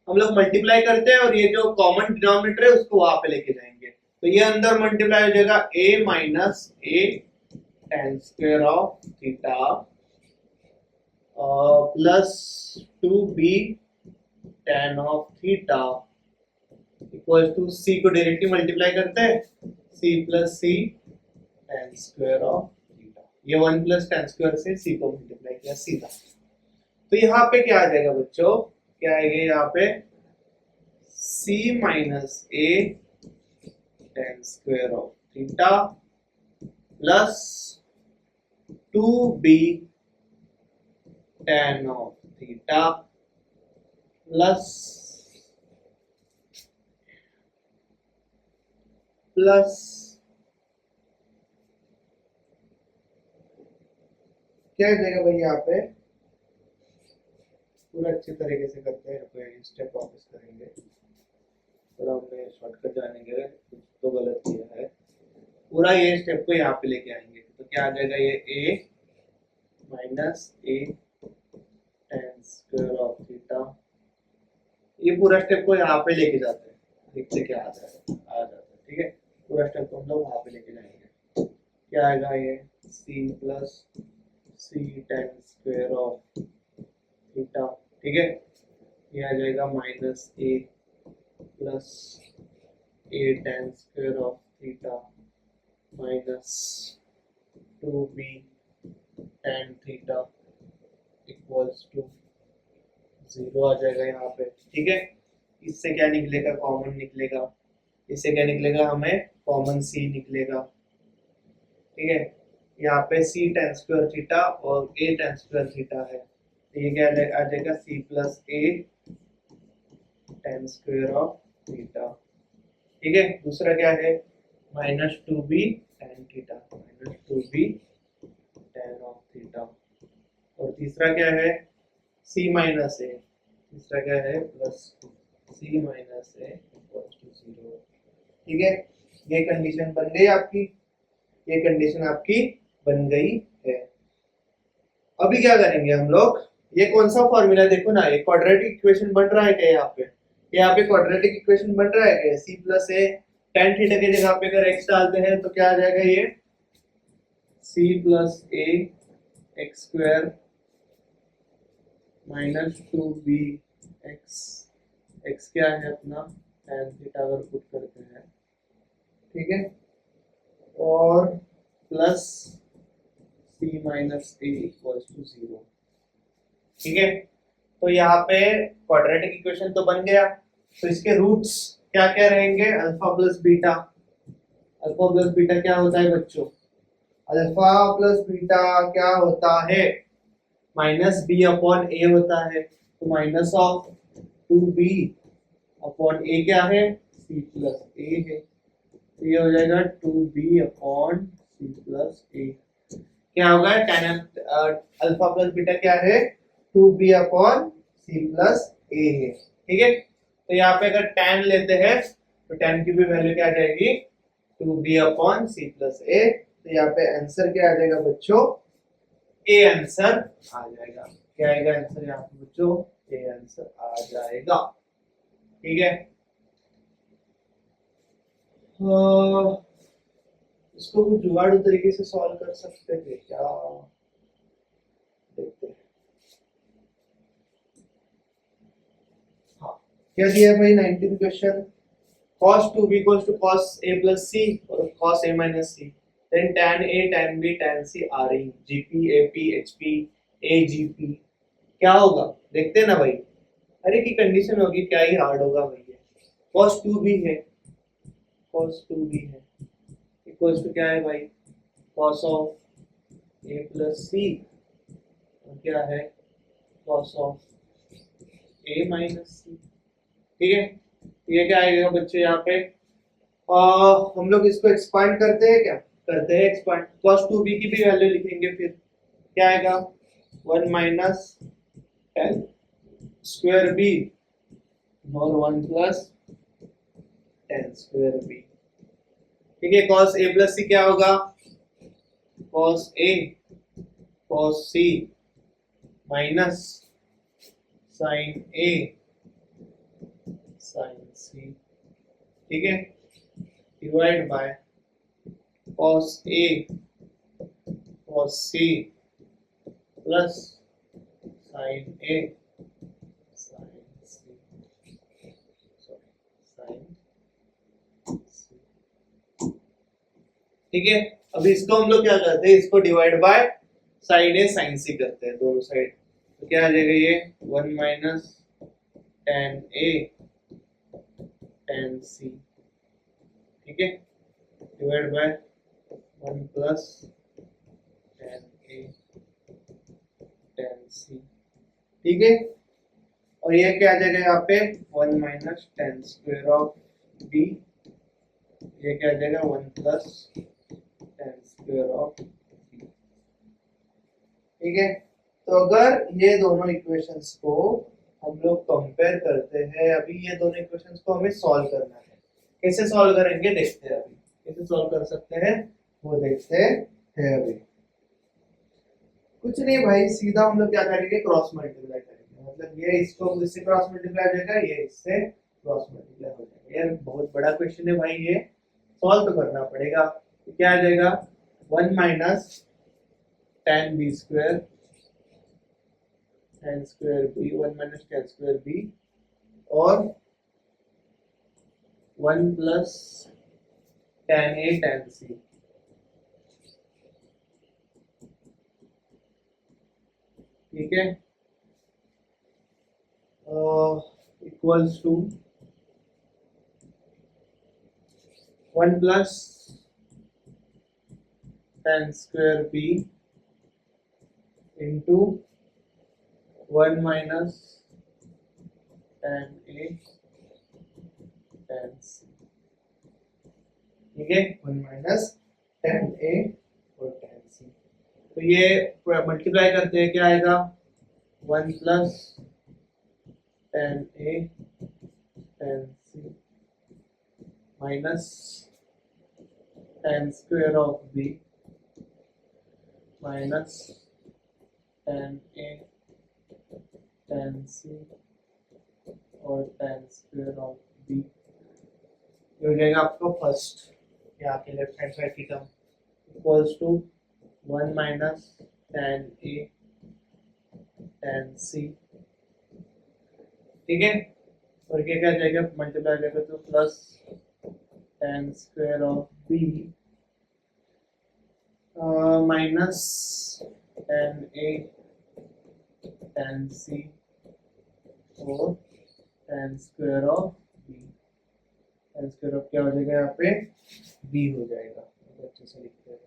हम लोग मल्टीप्लाई करते हैं, और ये जो कॉमन डिनोमिनेटर है उसको वहां पे लेके जाएंगे, तो ये अंदर मल्टीप्लाई हो जाएगा a minus a tan square of theta plus 2b tan of theta equal to c को डायरेक्टली मल्टीप्लाई करते हैं, c plus c tan square of theta, ये 1 प्लस tan स्क्वायर से c को मल्टीप्लाई किया सीधा। तो यहाँ पे क्या आ जाएगा बच्चों, क्या आएगा यहाँ पे, c minus a tan square of theta plus 2b tan of theta plus क्या हो जाएगा भाई, यहाँ पे पूरा अच्छे तरीके से करते हैं, कोई स्टेप वापस करेंगे, थोड़ा हमने शॉर्टकट जाने के लिए कुछ तो गलत किया है, पूरा ये स्टेप को यहाँ पे लेके आएंगे, तो क्या आ जाएगा, ये a minus a tan square of theta, ये पूरा स्टेप को यहाँ पे लेके जाते हैं, देखते क्या आ जाता है, ठीक है। पूरा स्टेप को हम लोग वहाँ पे लेके जाएंगे, क्या आएगा, ये c plus c tan square of theta, ठीक है, ये आ जाएगा minus a plus a tan square of theta minus 2b tan theta equals to 0 आ जाएगा यहाँ पे, ठीक है। इससे क्या निकलेगा, कॉमन निकलेगा, इससे क्या निकलेगा, हमें कॉमन c निकलेगा, ठीक है। यहाँ पे c tan स्क्वायर थीटा और a tan स्क्वायर थीटा है, तो ये क्या आ जाएगा, c plus a tan square of theta. ठीक है, दूसरा क्या है, minus two b tan theta, minus two b tan of theta. और तीसरा क्या है, सी माइनस ए, तीसरा क्या है plus c minus a equals to zero. ठीक है, ये कंडीशन बन गई आपकी, ये कंडीशन आपकी बन गई है। अभी क्या करेंगे हम लोग, ये कौन सा फॉर्मूला देखो ना, ये क्वाड्रेटिक इक्वेशन बन रहा है क्या यहाँ पे क्वाड्रेटिक इक्वेशन बन रहा है क्या, सी प्लस ए टेन थीटा की जगह पे अगर एक्स डालते हैं तो क्या आ जाएगा, ये C plus A X square minus two B X, X क्या है अपना टेन थीटा अगर पुट करते हैं, ठीक है, और plus c minus a equals to zero. ठीक है, तो यहाँ पे क्वाड्रेटिक इक्वेशन तो बन गया, तो इसके रूट्स क्या क्या रहेंगे, alpha plus beta. Alpha plus beta क्या होता है बच्चों, अल्फा प्लस बीटा क्या होता है, माइनस बी अपॉन ए होता है, तो minus of two B upon A क्या है, सी प्लस ए है, तो ये हो जाएगा two B upon C plus A. क्या होगा, टेन अल्फा प्लस बीटा क्या है, two B upon C plus A है। ठीक है, तो यहाँ पे अगर tan लेते हैं तो tan की भी वैल्यू क्या आ जाएगी, two B upon C plus A. तो यहाँ पे आंसर क्या आ जाएगा बच्चों, ए आंसर आ जाएगा। क्या आएगा आंसर यहाँ पे बच्चों, ए आंसर आ जाएगा। ठीक है, इसको कुछ जुगाड़ू तरीके से सॉल्व कर सकते थे क्या, देखते हैं। हाँ, क्या दिया है भाई 19 question, cos 2b equals to cos a plus c और cos a minus c, then tan a tan b tan c r e gp ap hp agp क्या होगा, देखते हैं ना भाई, अरे की कंडीशन होगी, क्या ही हार्ड होगा भैया। cos 2b है, cos 2b है इक्वल्स टू क्या है भाई, cos of a plus c और क्या है cos of a minus c। ठीक है, ये क्या आएगा बच्चे यहाँ पे, हम लोग इसको एक्सपांड करते हैं, क्या करते हैं एक्सपांड, cos 2b की भी वैल्यू लिखेंगे, फिर क्या आएगा 1 माइनस टेन स्क्वायर बी और 1 प्लस टेन स्क्वायर बी। ठीक है, cos a प्लस c क्या होगा, cos a cos c minus sin a sin c। ठीक है, divide bye cos a cos c plus sin a sin c, sin c। ठीक है, अभी इसको हम लोग क्या करते हैं, इसको divide by side A sin c करते हैं दोनों साइड, तो क्या आ जाएगा ये 1 minus tan a tan c। ठीक है, divide by 1 plus tan a tan c। ठीक है, और ये क्या आ जाएगा यहाँ पे 1 minus tan square of b, ये क्या आ जाएगा 1 plus tan square of b। ठीक है, तो अगर ये दोनों इक्वेशंस को हम लोग कंपेयर करते हैं, अभी ये दोनों इक्वेशंस को हमें सॉल्व करना है, कैसे सॉल्व करेंगे देखते हैं, अभी कैसे सॉल्व कर सकते हैं वो देखते हैं। अभी कुछ नहीं भाई, सीधा हम लोग क्या करेंगे, क्रॉस मल्टीप्लाई करेंगे, मतलब ये इसको इससे क्रॉस मल्टीप्लाई हो जाएगा, ये इससे क्रॉस मल्टीप्लाई हो जाएगा। यार बहुत बड़ा क्वेश्चन है भाई, ये सॉल्व तो करना पड़ेगा। तो क्या आ जाएगा 1 minus tan b square tan square b, 1 minus tan square b और 1 plus tan a tan c। ठीक है, equals to 1 plus tan square b into 1 minus tan a tan c, ठीक है, 1 माइनस tan a और tan c। तो ये multiply करते हैं, क्या आएगा 1 plus tan a tan c minus tan square of b minus tan a tan c और tan स्क्वायर ऑफ b। ये हो जाएगा आपका फर्स्ट, यहाँ पे लेफ्ट हैंड साइड की term equals to 1 minus tan a tan c, ठीक है, और ये क्या जाएगा मल्टीप्लाई करेंगे तो plus tan square of b minus tan a tan c और tan square of b। tan square of क्या हो जाएगा यहाँ पे b हो जाएगा, अच्छे से लिखते हैं,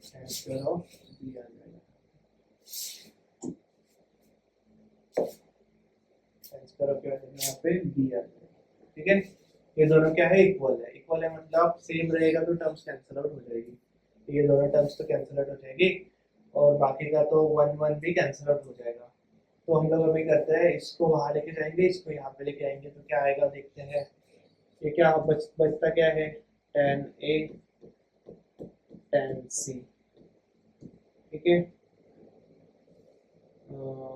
tan स्क्वायर ऑफ b आ जाएगा, tan स्क्वायर ऑफ क्या हो जाएगा यहाँ पे b आ जाएगा, ठीक है। ये दोनों क्या है इक्वल है मतलब सेम रहेगा तो टर्म्स कैंसिल आउट हो जाएगी, ये दोनों टर्म्स तो कैंसिल आउट हो जाएगी और बाकी का तो 1 1 भी कैंसिल आउट हो जाएगा। तो हम लोग अभी करते हैं, इसको वहां लेके जाएंगे, इसको यहाँ पे लेके आएंगे, तो क्या आएगा देखते हैं। ये क्या बचता क्या है tan a tan c, ठीक है,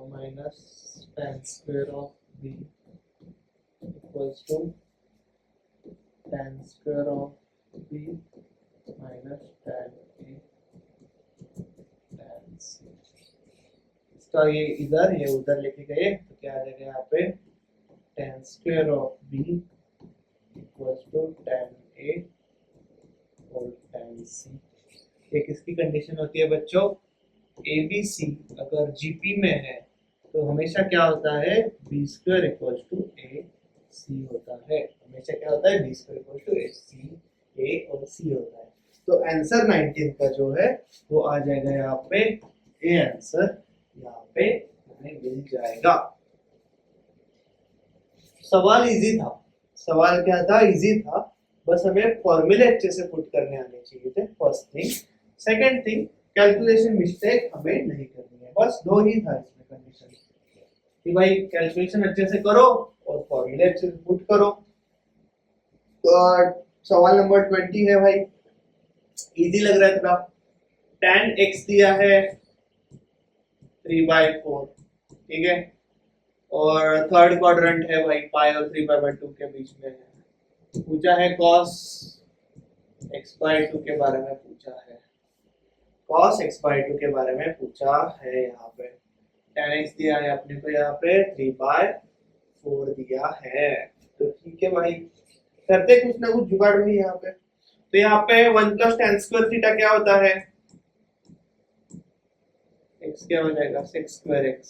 minus tan square of b equals to tan square of b minus tan a tan c। इसका ये इधर ये उधर लेके गए तो क्या आ जाएगा यहाँ पे tan square of b equals to tan a और tan c। ये किसकी कंडीशन होती है बच्चों, ABC अगर GP में है तो हमेशा क्या होता है b square equals to AC होता है, हमेशा क्या होता है b square equals to AC, A और C होता है। तो आंसर 19 का जो है वो आ जाएगा यहाँ पे, ये आंसर यहाँ पे हमें मिल जाएगा। सवाल इजी था, सवाल क्या था इजी था, बस हमें फॉर्मूले अच्छे से पुट करने आने चाहिए थे, first thing. Second thing calculation mistake हमें नहीं करनी है, बस दो ही था इसमें कंडीशन कि भाई कैलकुलेशन अच्छे से करो और फॉर्मूले अच्छे से पुट करो। तो सवाल नंबर 20 है भाई, इजी लग रहा है थोड़ा। tan x दिया है 3/4, ठीक है, और थर्ड क्वाड्रेंट है भाई पाई और 3/2 के बीच में है। पूछा है cos x/2 के बारे में पूछा है, cos x/2 के बारे में पूछा है। यहाँ पे tan x दिया है अपने को, यहाँ पे 3/4 दिया है, तो ठीक है भाई, करते कुछ ना कुछ जुगाड़ भी यहाँ पे। तो यहाँ पे 1 प्लस tan स्क्वायर थीटा क्या होता है, x क्या हो जाएगा 6 स्क्वायर x,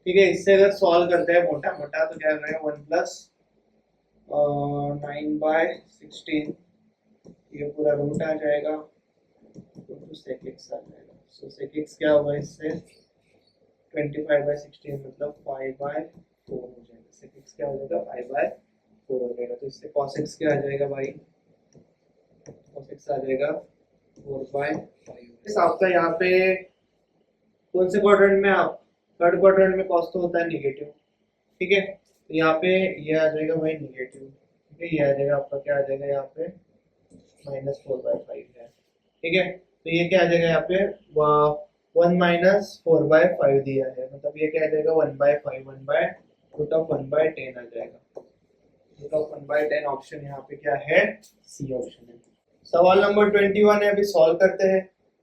ठीक है। इससे अगर सॉल्व करते हैं मोटा मोटा तो क्या हो जाएगा 1 प्लस 9/16, ये पूरा रूट आ जाएगा तो sec x आ जाएगा। सो sec x क्या होगा इससे 25/16 मतलब 5/4 हो जाएगा, sec x क्या हो जाएगा 5/4 हो जाएगा। तो इससे cos x क्या आ जाएगा भाई, cos x आ जाएगा 4/5। आपका यहाँ पे कौन से क्वाड्रेंट में, आप थर्ड क्वाड्रेंट में cos तो होता है नेगेटिव, ठीक है, तो यहाँ पे ये आ जाएगा भाई नेगेटिव, ठीक है, ये आ जाएगा आपका क्या आ जाएगा यहाँ पे -4/5 है, ठीक है। तो ये क्या आ जाएगा यहाँ पे 1 माइनस 4/5 दिया है, मतलब ये क्या आ जाएगा 1/5, 1/√1/10 आ जाएगा। √1/10 ऑप्शन यहाँ पे क्या है, सी ऑप्शन है। सवाल नंबर 21 है, अभी सॉल्व करते हैं।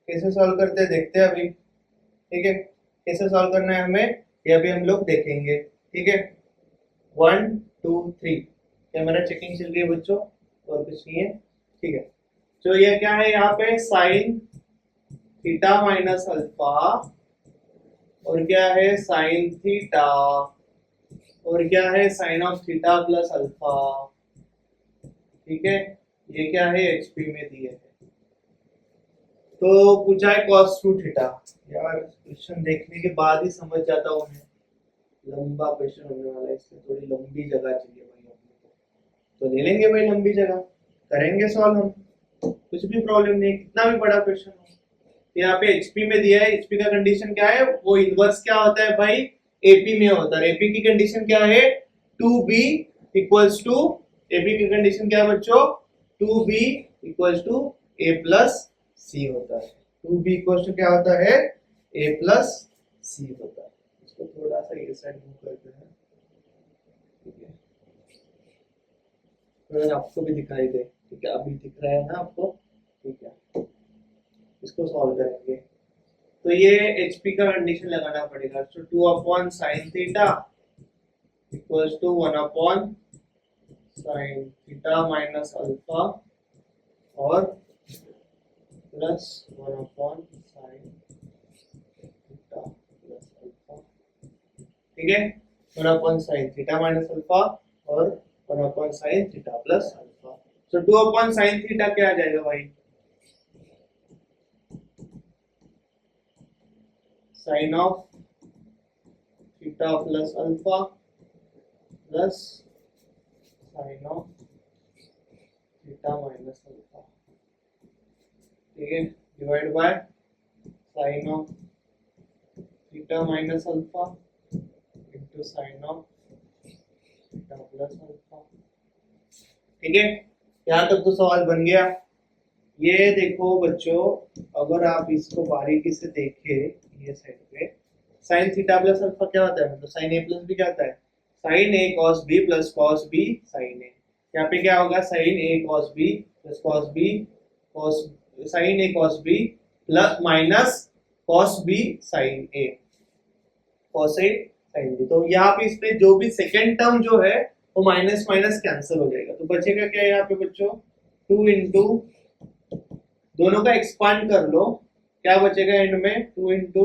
कैसे सॉल्व करते हैं देखते हैं अभी, ठीक है, कैसे सॉल्व करना है हमें ये अभी हम लोग देखेंगे, ठीक है। 1 2 3 कैमरा चेकिंग चल रही है बच्चों, और कुछ नहीं है, ठीक है। तो ये क्या है यहाँ पे साइन थीटा माइनस अल्फा, और क्या है साइन थीटा, और क्या है sine of theta plus alpha, ठीक है। ये क्या है एचपी में दिए है। तो पूछा है cos 2 थीटा, यार क्वेश्चन देखने के बाद ही समझ जाता हूँ मैं, लंबा क्वेश्चन होने वाला है, इसमें थोड़ी लंबी जगह चाहिए भाई अपने को, तो ले लेंगे भाई लंबी जगह, करेंगे सॉल्व हम, कुछ भी प्रॉब्लम नहीं, कितना भी बड़ा क्वेश्चन हो। यहाँ पे एचपी में दिया है, एचपी का कंडीशन क्या है, वो इनवर्स क्या होता है भाई, एपी में होता है। एपी की कंडीशन क्या है, 2b इक्वल्स टू, एपी की कंडीशन क्या है बच्चों, 2b equals to a plus C होता है। 2b इक्वल्स टू क्या होता है, a प्लस सी होता है। इसको थोड़ा सा ये साइड मूव करते हैं, ठीक है, थोड़ा आपको भी दिखाई दे, ठीक है, अभी दिख रहा है ना आपको, ठीक है, इसको सॉल्व करेंगे। तो ये HP का कंडीशन लगाना पड़ेगा, तो 2 upon sine theta equals to 1 upon sine theta minus alpha और plus 1 upon sine theta plus alpha, ठीक है, 1 upon sine theta minus alpha और 1 upon sine theta plus alpha. तो 2 अपॉन साइन थीटा क्या आ जाएगा भाई, sine of theta plus alpha plus sine of theta minus alpha, ठीक है, divide by sine of theta minus alpha into sine of theta plus alpha, ठीक है। यहाँ तक तो सवाल बन गया। ये देखो बच्चों, अगर आप इसको बारीकी से देखें, ये साइड पे साइन थीटा प्लस अल्फा क्या होता है, मतलब साइन ए प्लस बी क्या होता है, sine A cos B plus cos B sine A. यहाँ पे क्या होगा, sine A cos B plus cos B, cos sine A cos B plus minus cos B sine A, cos A sine B. तो यहाँ पे इसमें जो भी सेकेंड टर्म जो है वो माइनस माइनस कैंसिल हो जाएगा, तो बचेगा क्या यहाँ पे बच्चों, 2 इंटू, दोनों का एक्सपांड कर लो, क्या बचेगा एंड में, 2 into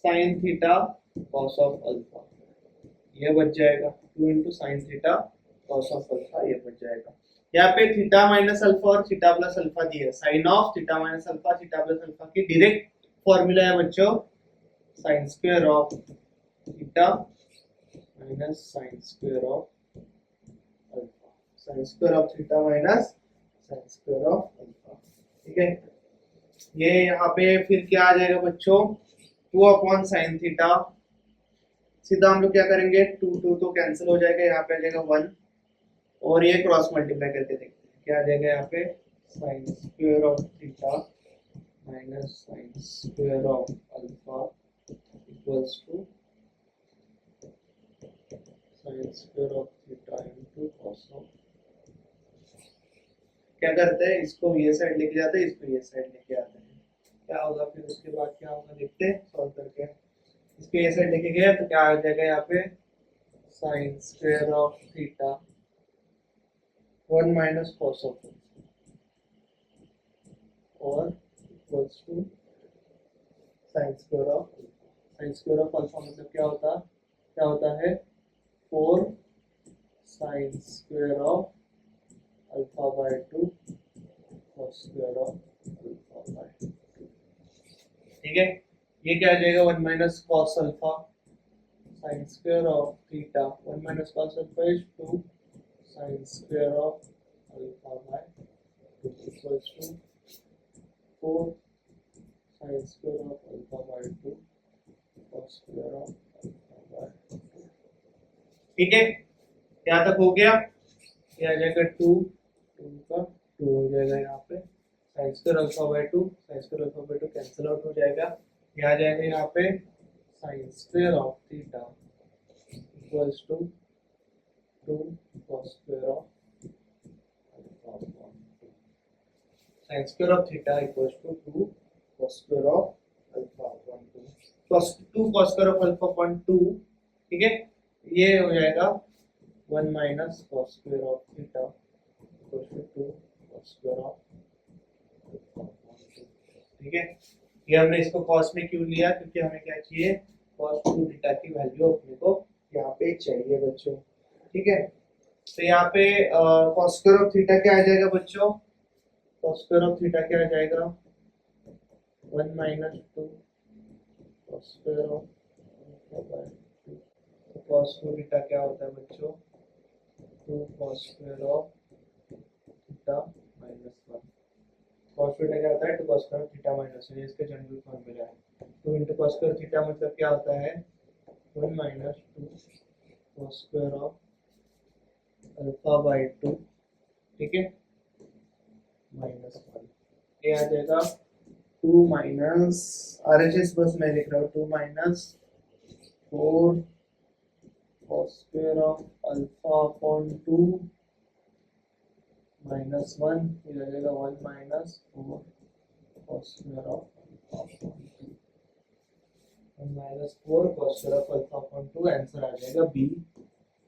sine theta cos of alpha, ये बच जाएगा, 2 into sine theta cos of alpha, ये बच जाएगा। यहाँ पे थीटा माइनस अल्फा और थीटा प्लस अल्फा दी है, sine of theta minus alpha theta plus alpha की डायरेक्ट फॉर्मूला है बच्चों, sine square of theta minus sine square of alpha, sine square of theta minus sine square of alpha, ठीक है। ये यहाँ पे फिर क्या आ जाएगा बच्चों, 2 अपॉन साइन थीटा, सीधा हम लोग क्या करेंगे, 2 तो कैंसिल हो जाएगा, यहाँ पे आ जाएगा 1 और ये क्रॉस मल्टीप्लाई करके देखते हैं क्या आ जाएगा, यहाँ पे sine square of theta minus sine square of alpha equals to sine square of theta into cos of, क्या करते हैं, इसको ये साइड लेके जाते हैं, इसको ये साइड लेके आते हैं, क्या होगा फिर उसके बाद क्या होगा देखते हैं सॉल्व करके। इसको ये साइड लेके गया तो क्या आ जाएगा यहाँ पे, sine square of theta 1 minus cos of और equals to sine square of, sine square of alpha मतलब क्या होता है 4 sine square of alpha by 2 cos square of alpha by 2, ठीक है। ये क्या आ जाएगा, 1 minus cos alpha sine square of theta, 1 minus cos alpha is 2 sine square of alpha by 2 equals to 4 sine square of alpha by 2 cos square of alpha by 2, ठीक है। यहाँ तक हो गया, ये आ जाएगा 2 का 2 हो जाएगा, यहाँ पे sine square alpha by 2 sine square alpha by 2 cancel out हो जाएगा, ये आ जाएगा यहाँ पे sine square of theta equals to 2 cos square of alpha upon 2, sine square of theta equals to 2 cos square of alpha upon 2 cos square of alpha upon 2, ठीक है। ये हो जाएगा 1 minus cos square of theta equals to 2 cos square of alpha upon 2, ठीक है। ये हमने इसको cos में क्यों लिया, क्योंकि हमें क्या चाहिए, cos 2 थीटा की वैल्यू अपने को यहाँ पे चाहिए बच्चों, ठीक है। तो यहाँ पे cos स्क्वायर ऑफ थीटा क्या आ जाएगा बच्चों, cos स्क्वायर ऑफ थीटा क्या आ जाएगा 1 minus 2 cos square of alpha by 2, cos 2 theta क्या होता है बच्चों 2 cos square of theta minus 1 cos theta क्या होता है 2 cos square of theta minus 1 इसके जनरल फॉर्मूला है 2 into cos square थीटा मतलब क्या होता है 1 minus 2 cos square of alpha by 2 ठीक है माइनस 1 ये आ जाएगा 2 माइनस RHS बस मैं लिख रहा हूँ 2 minus 4 cos square of alpha upon 2 minus 1 फिर आ जाएगा 1 minus 4 cos square of alpha upon 2 1 minus 4 cos square of alpha upon 2 answer आ जाएगा बी।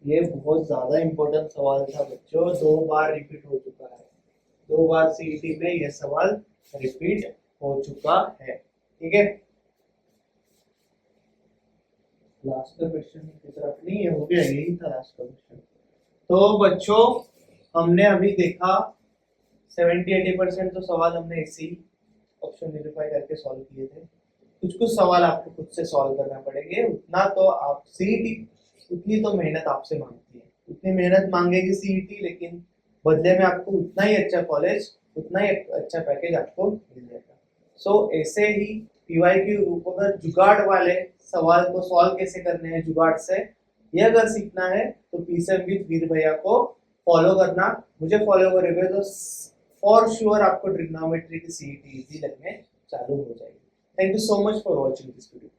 ये बहुत ज्यादा इंपॉर्टेंट सवाल था बच्चों 2 बार रिपीट हो चुका है 2 बार सीईटी में ये सवाल रिपीट हो चुका है ठीक है। लास्ट का क्वेश्चन की तरफ नहीं है हो गया यही था लास्ट का क्वेश्चन। तो बच्चों हमने अभी देखा 70-80% तो सवाल हमने इसी ऑप्शन वेरीफाई करके सॉल्व किए थे। कुछ कुछ सवाल आपको खुद से सॉल्व करना पड़ेंगे उतना तो आप सीईटी उतनी तो मेहनत आपसे मांगती है उतनी मेहनत मांगेगी सीईटी लेकिन बदले में आपको उतना ही अच्छा कॉलेज उतना ही अच्छा पैकेज आपको मिल जाएगा। सो ऐसे ही पीवाईक्यू ग्रुप अगर जुगाड़ वाले सवाल को सॉल्व कैसे करने हैं जुगाड़ से ये अगर सीखना है तो पीसीएम विद वीर भैया को फॉलो करना मुझे फॉलो करोगे तो फॉर श्योर आपको ट्रिग्नोमेट्री की सीईटी इजी लगने चालू हो जाएगी। Thank you so much for watching this video.